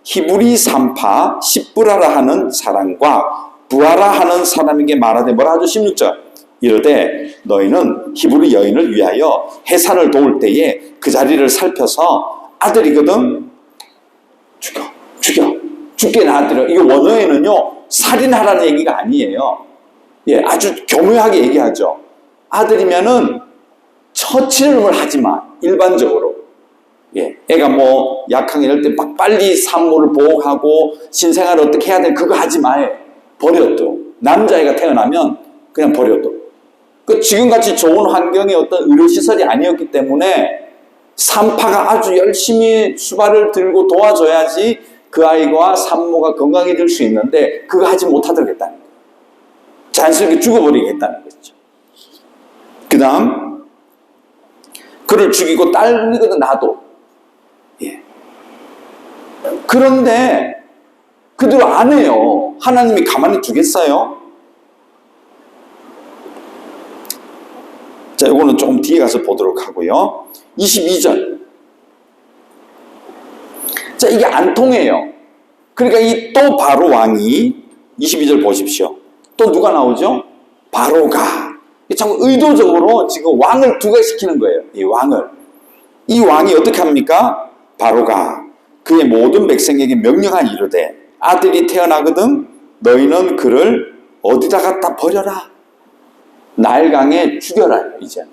히브리 산파 십부라라 하는 사람과 부하라 하는 사람에게 말하되 뭐라 하죠? 16절. 이르되 너희는 히브리 여인을 위하여 해산을 도울 때에 그 자리를 살펴서 아들이거든 죽게 낳아들여. 이거 원어에는요 살인하라는 얘기가 아니에요. 예, 아주 교묘하게 얘기하죠. 아들이면은 처치를 하지 마. 일반적으로. 예, 애가 뭐 약하게 이럴 때 막 빨리 산모를 보호하고 신생아를 어떻게 해야 돼? 그거 하지 마. 버려도. 남자애가 태어나면 그냥 버려도. 그 지금같이 좋은 환경의 어떤 의료시설이 아니었기 때문에 산파가 아주 열심히 수발을 들고 도와줘야지 그 아이와 산모가 건강해질 수 있는데 그거 하지 못하도록 했다는 거예요. 자연스럽게 죽어버리겠다는 거죠. 그 다음 그를 죽이고 딸이거든 나도. 예. 그런데 그대로 안 해요. 하나님이 가만히 두겠어요? 자, 이거는 조금 뒤에 가서 보도록 하고요. 22절. 자, 이게 안 통해요. 그러니까 이 또 바로 왕이 22절 보십시오. 또 누가 나오죠? 바로가. 참 의도적으로 지금 왕을 두각시키는 거예요. 이 왕을. 이 왕이 어떻게 합니까? 바로가 그의 모든 백성에게 명령하여 이르되 아들이 태어나거든 너희는 그를 어디다 갖다 버려라. 나일강에 죽여라, 이제.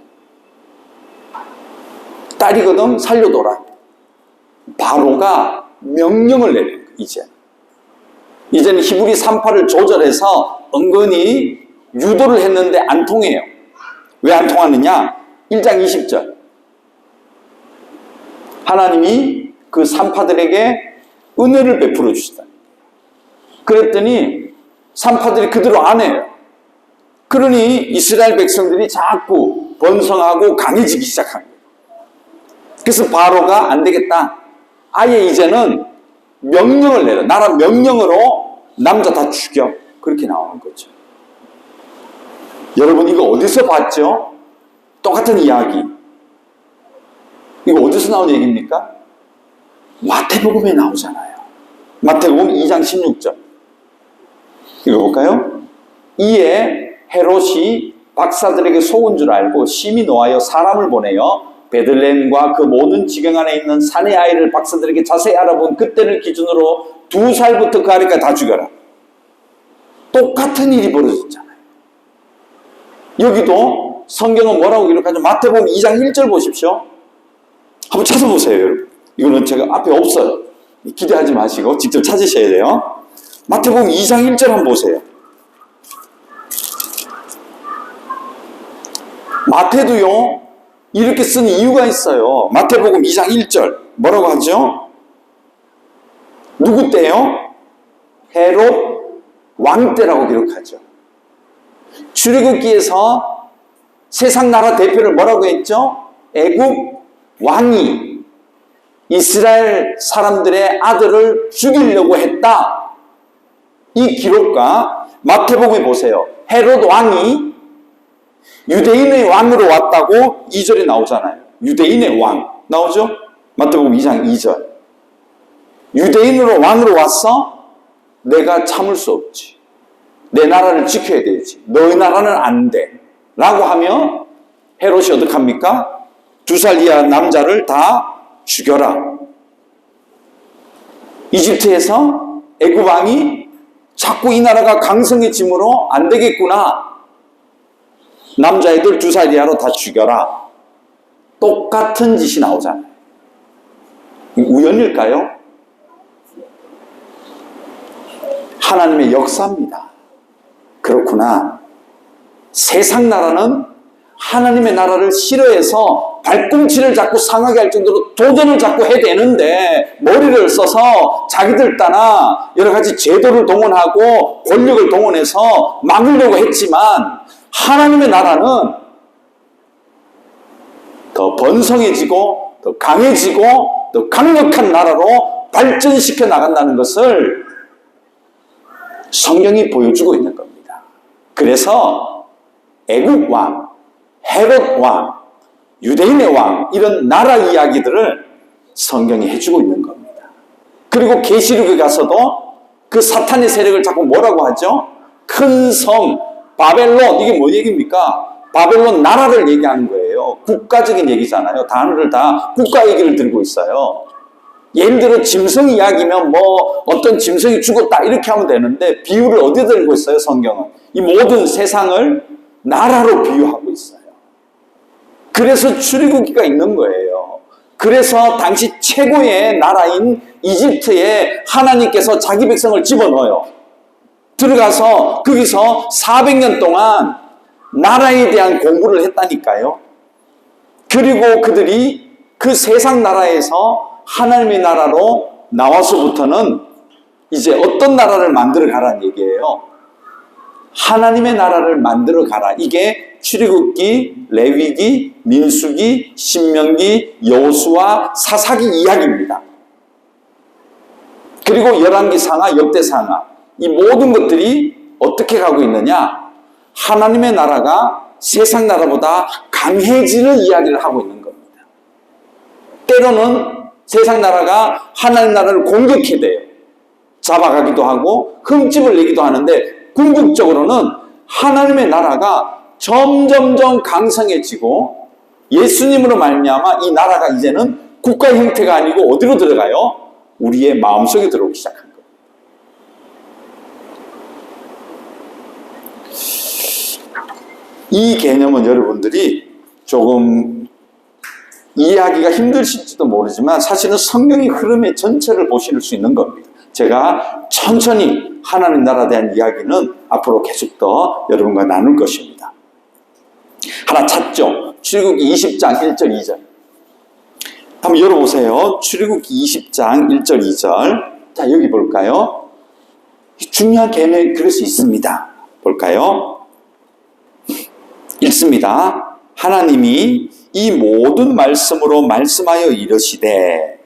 딸이거든, 살려둬라. 바로가 명령을 내린 거예요, 이제. 이제는 히브리 38을 조절해서 은근히 유도를 했는데 안 통해요. 왜 안 통하느냐? 1장 20절. 하나님이 그 산파들에게 은혜를 베풀어 주시다. 그랬더니 산파들이 그대로 안 해요. 그러니 이스라엘 백성들이 자꾸 번성하고 강해지기 시작한 거예요. 그래서 바로가 안 되겠다. 아예 이제는 명령을 내려. 나라 명령으로 남자 다 죽여. 그렇게 나오는 거죠. 여러분 이거 어디서 봤죠? 똑같은 이야기. 이거 어디서 나온 얘기입니까? 마태복음에 나오잖아요. 마태복음 2장 16절. 읽어볼까요? 이에 헤롯이 박사들에게 속은 줄 알고 심히 노하여 사람을 보내어 베들레헴과 그 모든 지경 안에 있는 사내 아이를 박사들에게 자세히 알아본 그때를 기준으로 2살부터 그 아이까지 다 죽여라. 똑같은 일이 벌어졌잖아요. 여기도 성경은 뭐라고 기록하죠? 마태복음 2장 1절 보십시오. 한번 찾아보세요, 여러분. 이거는 제가 앞에 없어요. 기대하지 마시고 직접 찾으셔야 돼요. 마태복음 2장 1절 한번 보세요. 마태도요, 이렇게 쓴 이유가 있어요. 마태복음 2장 1절. 뭐라고 하죠? 누구 때요? 헤롯 왕 때라고 기록하죠. 출애굽기에서 세상 나라 대표를 뭐라고 했죠? 애굽 왕이 이스라엘 사람들의 아들을 죽이려고 했다. 이 기록과 마태복음에 보세요. 헤롯 왕이 유대인의 왕으로 왔다고 2절에 나오잖아요. 유대인의 왕 나오죠? 마태복음 2장 2절. 유대인으로 왕으로 왔어? 내가 참을 수 없지. 내 나라를 지켜야 되지. 너희 나라는 안 돼. 라고 하면 헤롯이 어떻게 합니까? 2살 이하 남자를 다 죽여라. 이집트에서 애굽 왕이 자꾸 이 나라가 강성해짐으로 안 되겠구나. 남자애들 2살 이하로 다 죽여라. 똑같은 짓이 나오잖아요. 우연일까요? 하나님의 역사입니다. 그렇구나. 세상 나라는 하나님의 나라를 싫어해서 발꿈치를 자꾸 상하게 할 정도로 도전을 자꾸 해대는데 머리를 써서 자기들 따라 여러 가지 제도를 동원하고 권력을 동원해서 막으려고 했지만 하나님의 나라는 더 번성해지고 더 강해지고 더 강력한 나라로 발전시켜 나간다는 것을 성경이 보여주고 있는 겁니다. 그래서 애굽 왕, 헤롯 왕, 유대인의 왕 이런 나라 이야기들을 성경이 해주고 있는 겁니다. 그리고 계시록에 가서도 그 사탄의 세력을 자꾸 뭐라고 하죠? 큰 성, 바벨론, 이게 뭐 얘기입니까? 바벨론 나라를 얘기하는 거예요. 국가적인 얘기잖아요. 단어를 다 국가 얘기를 들고 있어요. 예를 들어 짐승 이야기면 뭐 어떤 짐승이 죽었다 이렇게 하면 되는데 비유를 어디에 들고 있어요? 성경은 이 모든 세상을 나라로 비유하고 있어요. 그래서 출애굽기가 있는 거예요. 그래서 당시 최고의 나라인 이집트에 하나님께서 자기 백성을 집어넣어요. 들어가서 거기서 400년 동안 나라에 대한 공부를 했다니까요. 그리고 그들이 그 세상 나라에서 하나님의 나라로 나와서부터는 이제 어떤 나라를 만들어 가라는 얘기예요. 하나님의 나라를 만들어 가라. 이게 출애굽기, 레위기, 민수기, 신명기, 여호수아, 사사기 이야기입니다. 그리고 열왕기상하, 역대상하 이 모든 것들이 어떻게 가고 있느냐? 하나님의 나라가 세상 나라보다 강해지는 이야기를 하고 있는 겁니다. 때로는 세상 나라가 하나님 나라를 공격해대요. 잡아가기도 하고 흠집을 내기도 하는데 궁극적으로는 하나님의 나라가 점점점 강성해지고 예수님으로 말미암아 이 나라가 이제는 국가 형태가 아니고 어디로 들어가요? 우리의 마음속에 들어오기 시작한 거예요. 이 개념은 여러분들이 조금 이해하기가 힘드실지도 모르지만 사실은 성경의 흐름의 전체를 보실 수 있는 겁니다. 제가 천천히 하나님 나라에 대한 이야기는 앞으로 계속 더 여러분과 나눌 것입니다. 하나 찾죠? 출애굽기 20장 1절 2절. 한번 열어보세요. 출애굽기 20장 1절 2절. 자, 여기 볼까요? 중요한 개념이 그래서 있습니다. 볼까요? 읽습니다. 하나님이 이 모든 말씀으로 말씀하여 이르시되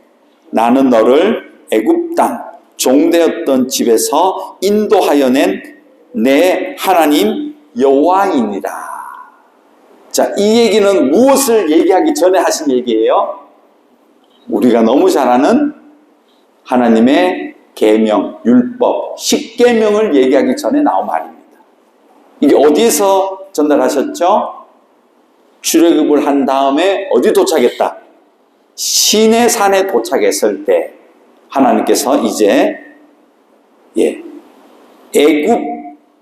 나는 너를 애굽 땅 종되었던 집에서 인도하여 낸 내 하나님 여호와이니라. 자, 이 얘기는 무엇을 얘기하기 전에 하신 얘기예요? 우리가 너무 잘 아는 하나님의 계명, 율법, 십계명을 얘기하기 전에 나온 말입니다. 이게 어디에서 전달하셨죠? 출애굽을 한 다음에 어디 도착했다? 시내 산에 도착했을 때 하나님께서 이제 애굽,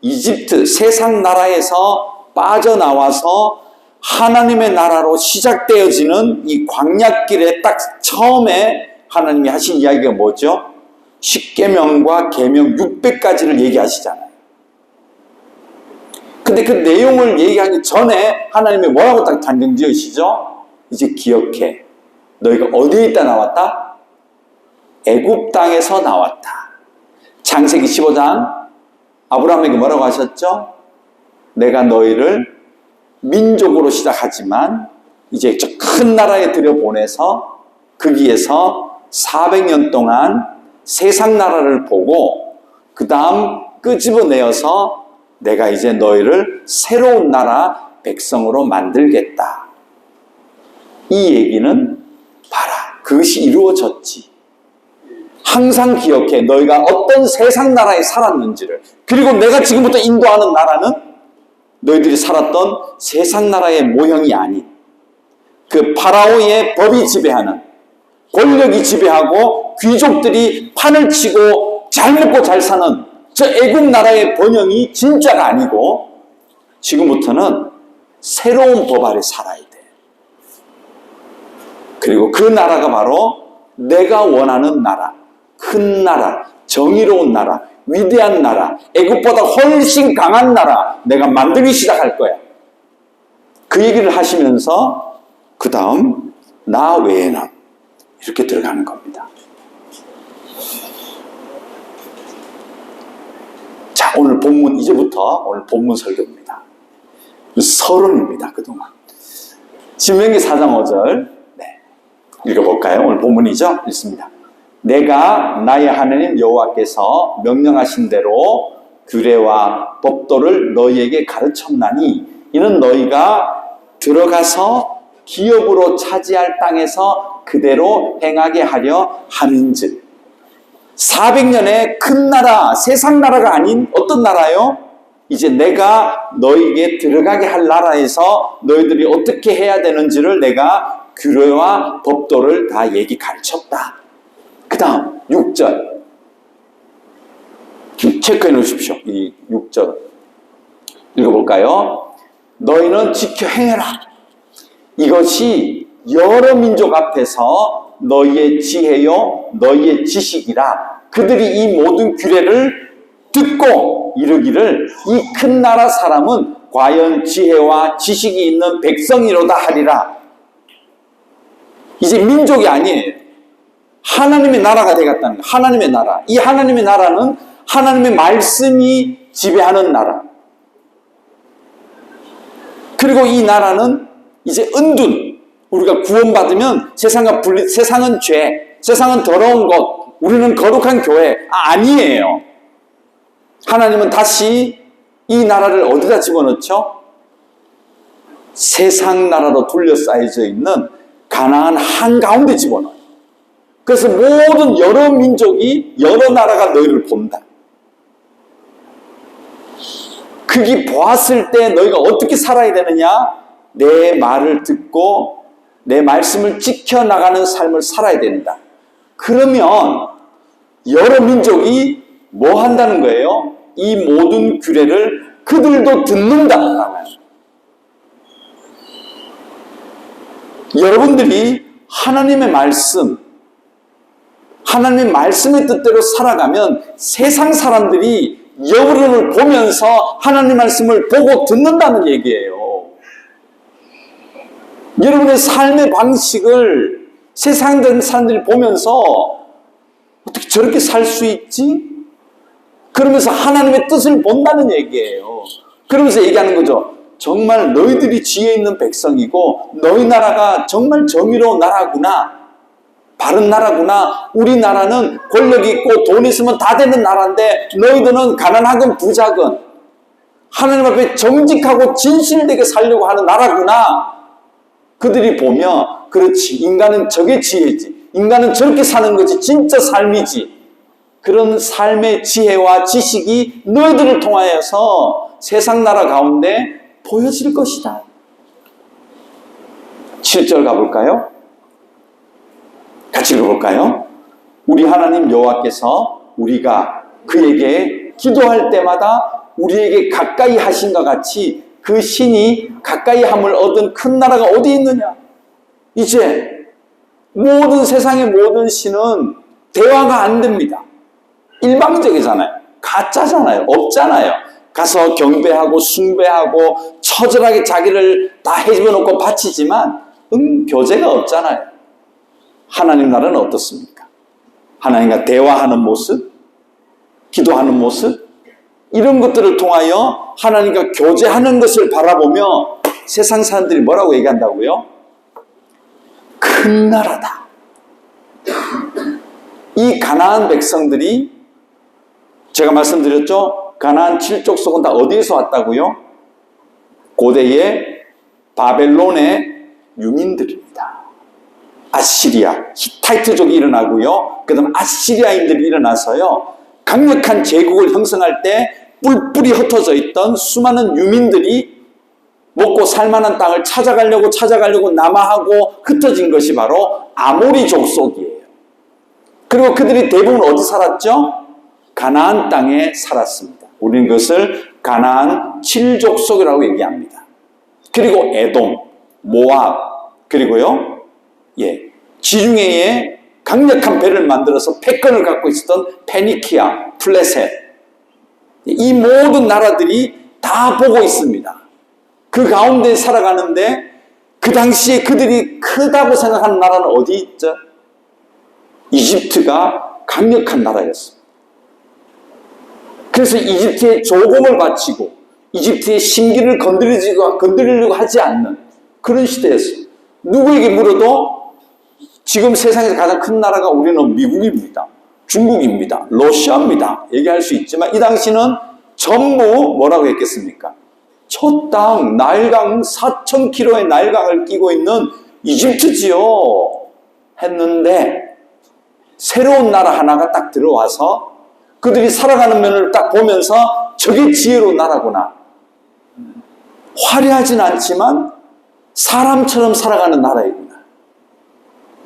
이집트, 세상 나라에서 빠져나와서 하나님의 나라로 시작되어지는 이 광야길에 딱 처음에 하나님이 하신 이야기가 뭐죠? 십계명과 계명 600가지를 얘기하시잖아요. 근데 그 내용을 얘기하기 전에 하나님이 뭐라고 딱 단정 지으시죠? 이제 기억해. 너희가 어디에 있다 나왔다? 애굽 땅에서 나왔다. 창세기 15장 아브라함에게 뭐라고 하셨죠? 내가 너희를 민족으로 시작하지만 이제 저 큰 나라에 들여보내서 거기에서 400년 동안 세상 나라를 보고 그 다음 끄집어내어서 내가 이제 너희를 새로운 나라 백성으로 만들겠다. 이 얘기는 봐라. 그것이 이루어졌지. 항상 기억해. 너희가 어떤 세상 나라에 살았는지를. 그리고 내가 지금부터 인도하는 나라는 너희들이 살았던 세상 나라의 모형이 아닌 그 파라오의 법이 지배하는, 권력이 지배하고 귀족들이 판을 치고 잘 먹고 잘 사는 저 애굽 나라의 번영이 진짜가 아니고 지금부터는 새로운 법 아래 살아야 돼. 그리고 그 나라가 바로 내가 원하는 나라, 큰 나라, 정의로운 나라, 위대한 나라, 애굽보다 훨씬 강한 나라 내가 만들기 시작할 거야. 그 얘기를 하시면서 그 다음 나 외에는 이렇게 들어가는 겁니다. 자, 오늘 본문 이제부터 오늘 본문 설교입니다. 서론입니다. 그동안 신명기 4장 5절 읽어볼까요? 오늘 본문이죠? 읽습니다. 내가 나의 하나님 여호와께서 명령하신 대로 규례와 법도를 너희에게 가르쳤나니 이는 너희가 들어가서 기업으로 차지할 땅에서 그대로 행하게 하려 함인즉. 400년의 큰 나라, 세상 나라가 아닌 어떤 나라요? 이제 내가 너희에게 들어가게 할 나라에서 너희들이 어떻게 해야 되는지를 내가 규례와 법도를 다 가르쳤다. 그 다음 6절 체크해 놓으십시오. 이 6절 읽어볼까요? 너희는 지켜 행해라. 이것이 여러 민족 앞에서 너희의 지혜요 너희의 지식이라. 그들이 이 모든 규례를 듣고 이르기를 이 큰 나라 사람은 과연 지혜와 지식이 있는 백성이로다 하리라. 이제 민족이 아니에요. 하나님의 나라가 되겠다는 거예요. 하나님의 나라. 이 하나님의 나라는 하나님의 말씀이 지배하는 나라. 그리고 이 나라는 이제 은둔. 우리가 구원받으면 세상은 죄, 세상은 더러운 것, 우리는 거룩한 교회. 아니에요. 하나님은 다시 이 나라를 어디다 집어넣죠? 세상 나라로 둘러싸여져 있는 가나안 한가운데 집어넣어요. 그래서 모든 여러 민족이 여러 나라가 너희를 본다. 그게 보았을 때 너희가 어떻게 살아야 되느냐? 내 말을 듣고 내 말씀을 지켜나가는 삶을 살아야 된다. 그러면 여러 민족이 뭐 한다는 거예요? 이 모든 규례를 그들도 듣는다. 여러분들이 하나님의 말씀, 하나님의 말씀의 뜻대로 살아가면 세상 사람들이 여러분을 보면서 하나님 말씀을 보고 듣는다는 얘기예요. 여러분의 삶의 방식을 세상 사람들이 보면서 어떻게 저렇게 살 수 있지? 그러면서 하나님의 뜻을 본다는 얘기예요. 그러면서 얘기하는 거죠. 정말 너희들이 지혜 있는 백성이고 너희 나라가 정말 정의로운 나라구나. 바른 나라구나. 우리나라는 권력 있고 돈 있으면 다 되는 나라인데 너희들은 가난하건 부자건 하나님 앞에 정직하고 진실되게 살려고 하는 나라구나. 그들이 보며 그렇지, 인간은 저게 지혜지, 인간은 저렇게 사는 거지, 진짜 삶이지. 그런 삶의 지혜와 지식이 너희들을 통하여서 세상 나라 가운데 보여질 것이다. 7절 가볼까요? 같이 읽어볼까요? 우리 하나님 여호와께서 우리가 그에게 기도할 때마다 우리에게 가까이 하신과 같이 그 신이 가까이 함을 얻은 큰 나라가 어디 있느냐? 이제 모든 세상의 모든 신은 대화가 안 됩니다. 일방적이잖아요. 가짜잖아요. 없잖아요. 가서 경배하고 숭배하고 처절하게 자기를 다 헤집어놓고 바치지만 교제가 없잖아요. 하나님 나라는 어떻습니까? 하나님과 대화하는 모습, 기도하는 모습, 이런 것들을 통하여 하나님과 교제하는 것을 바라보며 세상 사람들이 뭐라고 얘기한다고요? 큰 나라다. 이 가나안 백성들이 제가 말씀드렸죠? 가나안 7족속은 다 어디에서 왔다고요? 고대의 바벨론의 유민들입니다. 아시리아, 히타이트족이 일어나고요. 그 다음 아시리아인들이 일어나서요. 강력한 제국을 형성할 때 뿔뿔이 흩어져 있던 수많은 유민들이 먹고 살만한 땅을 찾아가려고 남하하고 흩어진 것이 바로 아모리 족속이에요. 그리고 그들이 대부분 어디 살았죠? 가나안 땅에 살았습니다. 우리는 그것을 가나안 7족속이라고 얘기합니다. 그리고 에돔, 모압, 그리고요, 지중해에 강력한 배를 만들어서 패권을 갖고 있었던 페니키아, 플레셋, 이 모든 나라들이 다 보고 있습니다. 그 가운데 살아가는데 그 당시에 그들이 크다고 생각하는 나라는 어디 있죠? 이집트가 강력한 나라였습니다. 그래서 이집트에 조공을 바치고 이집트의 신기를 건드리려고 하지 않는 그런 시대였어요. 누구에게 물어도 지금 세상에서 가장 큰 나라가 우리는 미국입니다. 중국입니다. 러시아입니다. 얘기할 수 있지만 이 당시는 전부 뭐라고 했겠습니까? 첫 땅, 나일강 4,000km의 나일강을 끼고 있는 이집트지요. 했는데 새로운 나라 하나가 딱 들어와서 그들이 살아가는 면을 딱 보면서 저게 지혜로운 나라구나. 화려하진 않지만 사람처럼 살아가는 나라이구나.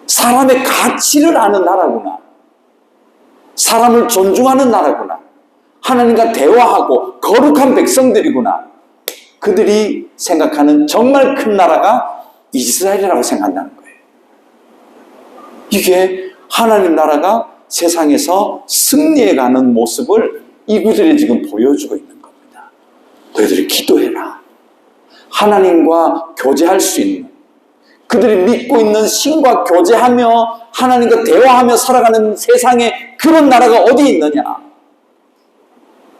사람의 가치를 아는 나라구나. 사람을 존중하는 나라구나. 하나님과 대화하고 거룩한 백성들이구나. 그들이 생각하는 정말 큰 나라가 이스라엘이라고 생각한다는 거예요. 이게 하나님 나라가 세상에서 승리해가는 모습을 이 구절에 지금 보여주고 있는 겁니다. 너희들이 기도해라. 하나님과 교제할 수 있는, 그들이 믿고 있는 신과 교제하며 하나님과 대화하며 살아가는 세상에 그런 나라가 어디 있느냐?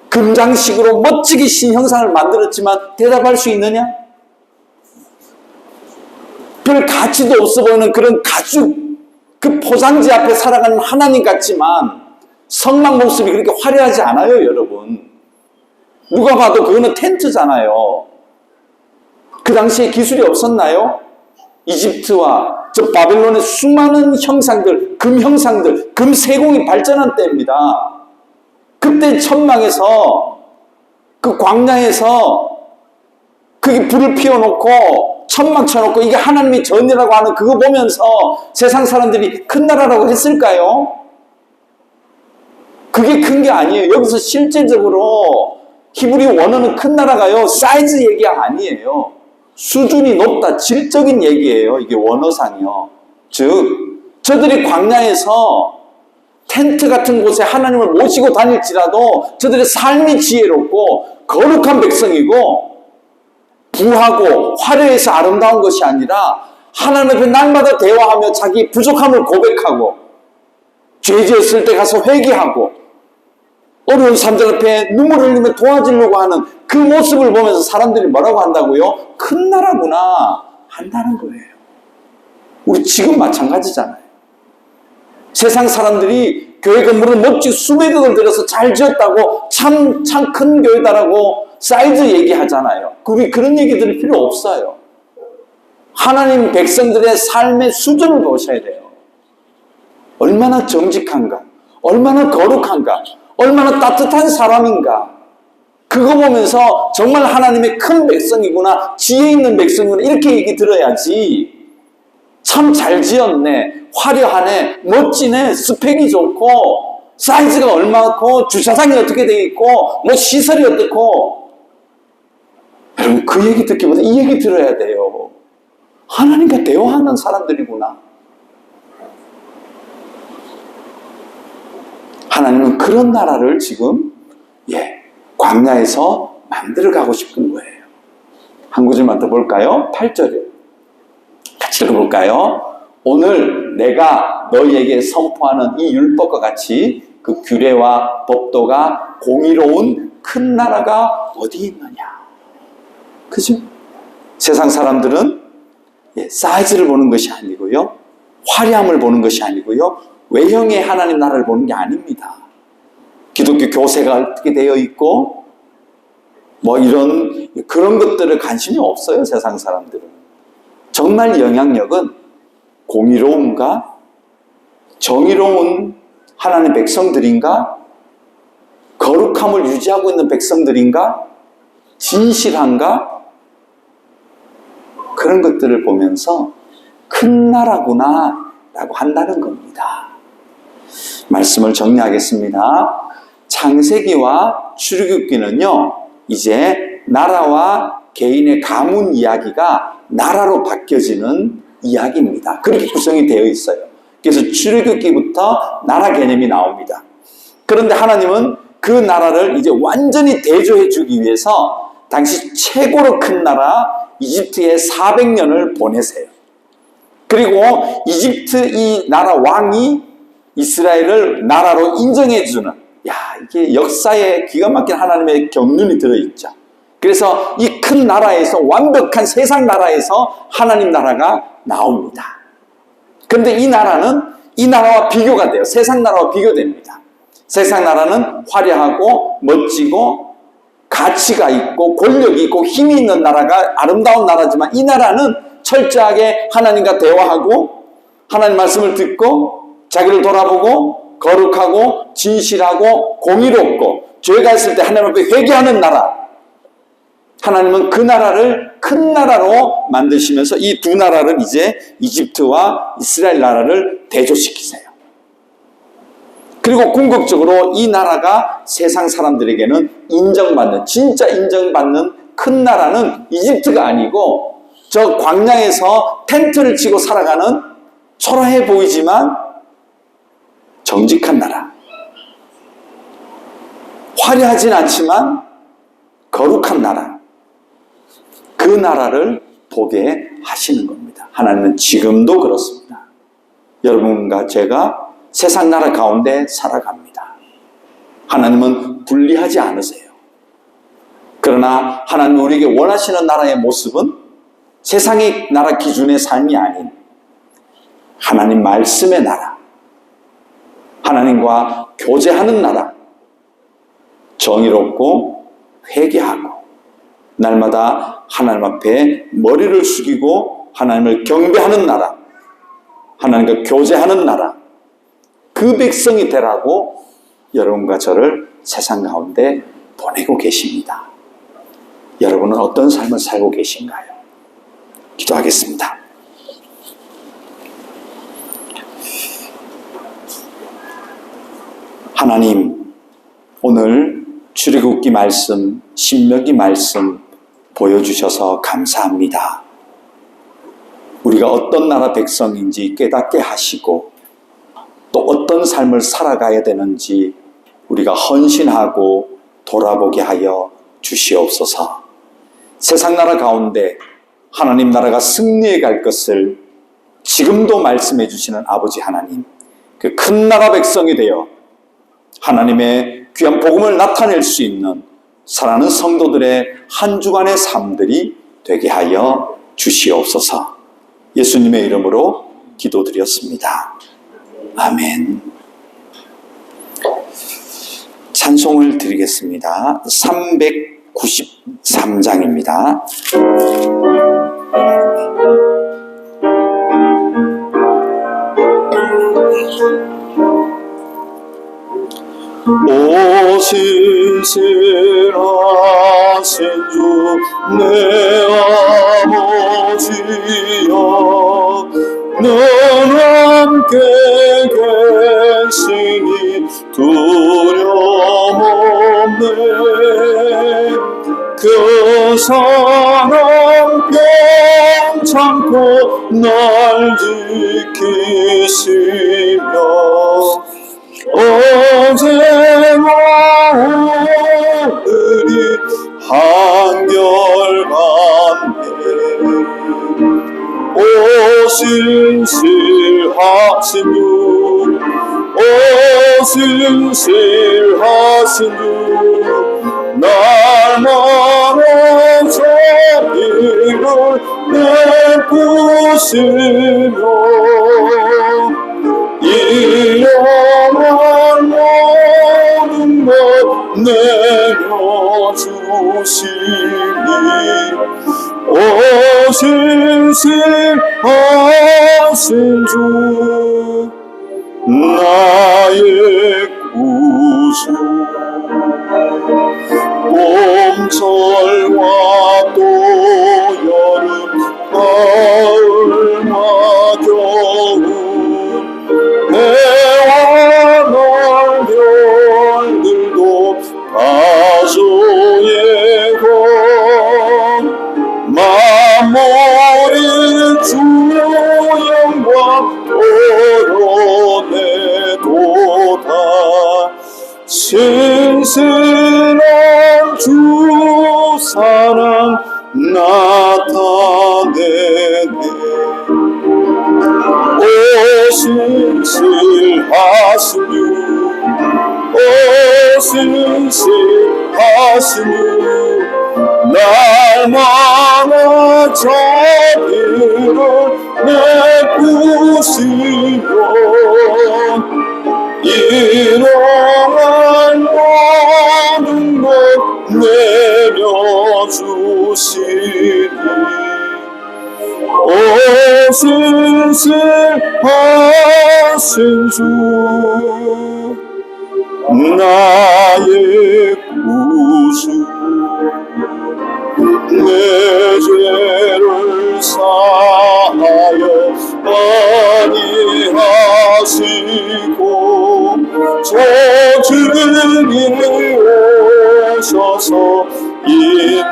금장식으로 멋지게 신 형상을 만들었지만 대답할 수 있느냐? 별 가치도 없어 보이는 그런 가죽, 그 포장지 앞에 살아가는 하나님 같지만 성막 모습이 그렇게 화려하지 않아요, 여러분. 누가 봐도 그거는 텐트잖아요. 그 당시에 기술이 없었나요? 이집트와 저 바벨론의 수많은 형상들, 금 형상들, 금 세공이 발전한 때입니다. 그때 천막에서, 그 광야에서 그게 불을 피워놓고 천막 쳐놓고 이게 하나님의 전이라고 하는 그거 보면서 세상 사람들이 큰 나라라고 했을까요? 그게 큰 게 아니에요. 여기서 실제적으로 히브리 원어는 큰 나라가요, 사이즈 얘기가 아니에요. 수준이 높다, 질적인 얘기예요. 이게 원어상이요. 즉 저들이 광야에서 텐트 같은 곳에 하나님을 모시고 다닐지라도 저들의 삶이 지혜롭고 거룩한 백성이고 부하고 화려해서 아름다운 것이 아니라 하나님 앞에 날마다 대화하며 자기 부족함을 고백하고 죄 지었을 때 가서 회개하고 어려운 사람들 앞에 눈물을 흘리며 도와주려고 하는 그 모습을 보면서 사람들이 뭐라고 한다고요? 큰 나라구나 한다는 거예요. 우리 지금 마찬가지잖아요. 세상 사람들이 교회 건물을 멋지게 수백억을 들여서 잘 지었다고 참 큰 교회다라고 사이즈 얘기하잖아요. 우리 그런 얘기 들을 필요 없어요. 하나님 백성들의 삶의 수준을 보셔야 돼요. 얼마나 정직한가, 얼마나 거룩한가, 얼마나 따뜻한 사람인가. 그거 보면서 정말 하나님의 큰 백성이구나, 지혜 있는 백성이구나 이렇게 얘기 들어야지. 참 잘 지었네, 화려하네, 멋지네, 스펙이 좋고 사이즈가 얼마고 주차장이 어떻게 돼 있고 뭐 시설이 어떻고. 여러분 그 얘기 듣기보다 이 얘기 들어야 돼요. 하나님과 대화하는 사람들이구나. 하나님은 그런 나라를 지금 광야에서 만들어가고 싶은 거예요. 한 구절만 더 볼까요? 8절이요. 같이 읽어볼까요? 오늘 내가 너희에게 선포하는 이 율법과 같이 그 규례와 법도가 공의로운 큰 나라가 어디 있느냐. 그죠? 세상 사람들은 사이즈를 보는 것이 아니고요, 화려함을 보는 것이 아니고요, 외형의 하나님 나라를 보는 게 아닙니다. 기독교 교세가 어떻게 되어 있고 뭐 이런 그런 것들에 관심이 없어요. 세상 사람들은. 정말 영향력은 공의로움과 정의로운 하나님의 백성들인가, 거룩함을 유지하고 있는 백성들인가, 진실한가, 그런 것들을 보면서 큰 나라구나 라고 한다는 겁니다. 말씀을 정리하겠습니다. 창세기와 출애굽기는요, 이제 나라와 개인의 가문 이야기가 나라로 바뀌어지는 이야기입니다. 그렇게 구성이 되어 있어요. 그래서 출애굽기부터 나라 개념이 나옵니다. 그런데 하나님은 그 나라를 이제 완전히 대조해 주기 위해서 당시 최고로 큰 나라 이집트에 400년을 보내세요. 그리고 이집트 이 나라 왕이 이스라엘을 나라로 인정해주는, 이게 역사에 기가 막힌 하나님의 경륜이 들어있죠. 그래서 이 큰 나라에서, 완벽한 세상 나라에서 하나님 나라가 나옵니다. 그런데 이 나라는 이 나라와 비교가 돼요. 세상 나라와 비교됩니다. 세상 나라는 화려하고 멋지고 가치가 있고 권력이 있고 힘이 있는 나라가 아름다운 나라지만, 이 나라는 철저하게 하나님과 대화하고 하나님 말씀을 듣고 자기를 돌아보고 거룩하고 진실하고 공의롭고 죄가 있을 때 하나님 앞에 회개하는 나라. 하나님은 그 나라를 큰 나라로 만드시면서 이 두 나라를 이제 이집트와 이스라엘 나라를 대조시키세요. 그리고 궁극적으로 이 나라가 세상 사람들에게는 인정받는, 진짜 인정받는 큰 나라는 이집트가 아니고 저 광야에서 텐트를 치고 살아가는 초라해 보이지만 정직한 나라, 화려하진 않지만 거룩한 나라, 그 나라를 보게 하시는 겁니다. 하나님은 지금도 그렇습니다. 여러분과 제가 세상 나라 가운데 살아갑니다. 하나님은 분리하지 않으세요. 그러나 하나님은 우리에게 원하시는 나라의 모습은 세상의 나라 기준의 삶이 아닌 하나님 말씀의 나라, 하나님과 교제하는 나라, 정의롭고 회개하고 날마다 하나님 앞에 머리를 숙이고 하나님을 경배하는 나라, 하나님과 교제하는 나라, 그 백성이 되라고 여러분과 저를 세상 가운데 보내고 계십니다. 여러분은 어떤 삶을 살고 계신가요? 기도하겠습니다. 하나님, 오늘 출애굽기 말씀, 신명기 말씀 보여주셔서 감사합니다. 우리가 어떤 나라 백성인지 깨닫게 하시고 또 어떤 삶을 살아가야 되는지 우리가 헌신하고 돌아보게 하여 주시옵소서. 세상 나라 가운데 하나님 나라가 승리해 갈 것을 지금도 말씀해 주시는 아버지 하나님, 그 큰 나라 백성이 되어 하나님의 귀한 복음을 나타낼 수 있는 사랑하는 성도들의 한 주간의 삶들이 되게 하여 주시옵소서. 예수님의 이름으로 기도드렸습니다. 아멘. 찬송을 드리겠습니다. 393장입니다. 오신실하신 주 내 아버지여, 넌 함께 계시니 두려움없네. 그 사랑 평창코 날 지키시며 어제와 오늘이 한결같네. 오신실하신 주, 오신실하신 주, 날마다 자비를 베푸시며 이러한 모든 것 내려주시니 오신실하신 주 나의 구주. 봄철과 또 여름 가을과 겨울 해와 별들도 다소예고 만물이 주 영광 드러내도다. 신실한 주 사랑 나타내네. 오신실하신 주, 오신실하신 주, 날마다 자비를 베푸시며 이러한 모든 것 내려주시니 오신실하신 주 나의 구주. 내 죄를 사하여 아니하시고 저주님이 오셔서 인도하네.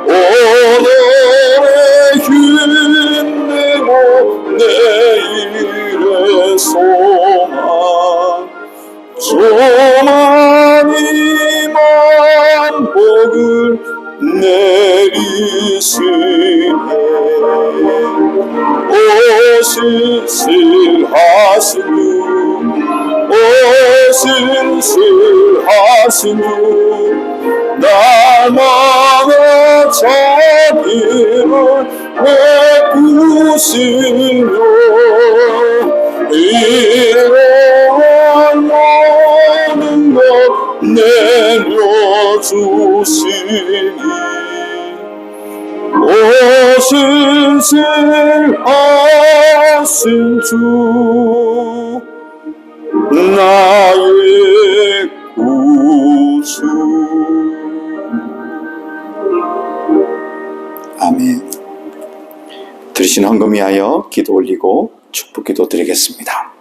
오늘의 힘내고 내일의 소망 조만이만 복을 내리시네. 오신실하신 주, 오신실하신 주, 날마다 자비를 베푸시며 이러한 모든 것 내려주시니 오신실하신 주 나의 구주. 아멘. 들으신 헌금 위하여 기도 올리고 축복 기도 드리겠습니다.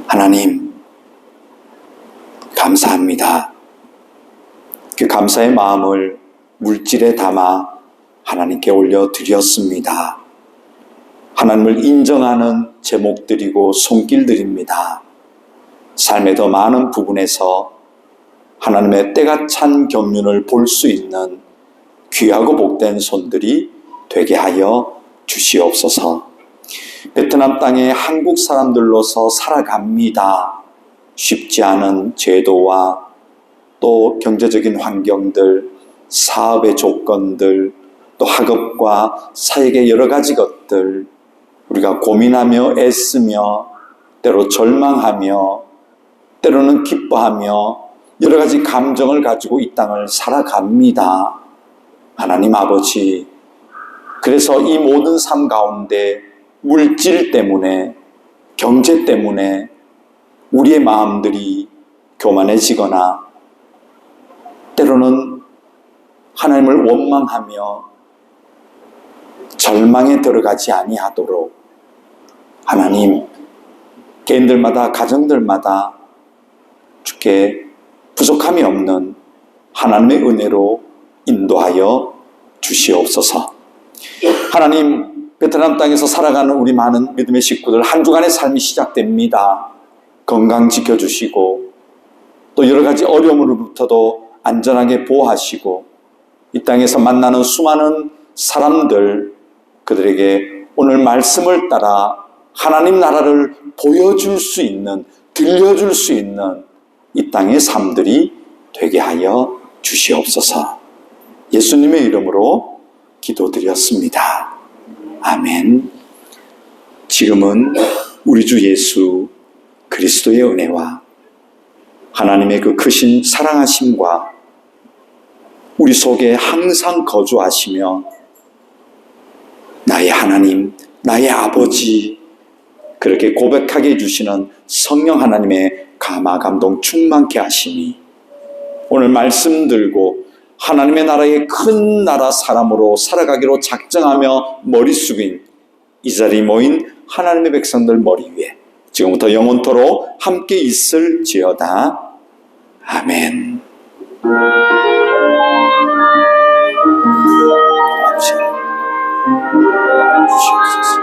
하나님 감사합니다. 그 감사의 마음을 물질에 담아 하나님께 올려드렸습니다. 하나님을 인정하는 제목들이고 손길들입니다. 삶의 더 많은 부분에서 하나님의 때가 찬 경륜을 볼 수 있는 귀하고 복된 손들이 되게 하여 주시옵소서. 베트남 땅에 한국 사람들로서 살아갑니다. 쉽지 않은 제도와 또 경제적인 환경들, 사업의 조건들, 또 학업과 사역의 여러 가지 것들, 우리가 고민하며 애쓰며 때로 절망하며 때로는 기뻐하며 여러 가지 감정을 가지고 이 땅을 살아갑니다. 하나님 아버지, 그래서 이 모든 삶 가운데 물질 때문에, 경제 때문에 우리의 마음들이 교만해지거나 때로는 하나님을 원망하며 절망에 들어가지 아니하도록 하나님, 개인들마다 가정들마다 주께 부족함이 없는 하나님의 은혜로 인도하여 주시옵소서. 하나님, 베트남 땅에서 살아가는 우리 많은 믿음의 식구들 한 주간의 삶이 시작됩니다. 건강 지켜주시고 또 여러 가지 어려움으로부터도 안전하게 보호하시고 이 땅에서 만나는 수많은 사람들, 그들에게 오늘 말씀을 따라 하나님 나라를 보여줄 수 있는, 들려줄 수 있는 이 땅의 삶들이 되게 하여 주시옵소서. 예수님의 이름으로 기도드렸습니다. 아멘. 지금은 우리 주 예수 그리스도의 은혜와 하나님의 그 크신 사랑하심과 우리 속에 항상 거주하시며 나의 하나님, 나의 아버지 그렇게 고백하게 해주시는 성령 하나님의 감화 감동 충만케 하시니 오늘 말씀 들고 하나님의 나라의 큰 나라 사람으로 살아가기로 작정하며 머리 숙인 이 자리에 모인 하나님의 백성들 머리 위에 지금부터 영원토록 함께 있을지어다. 아멘. 주시옵소서.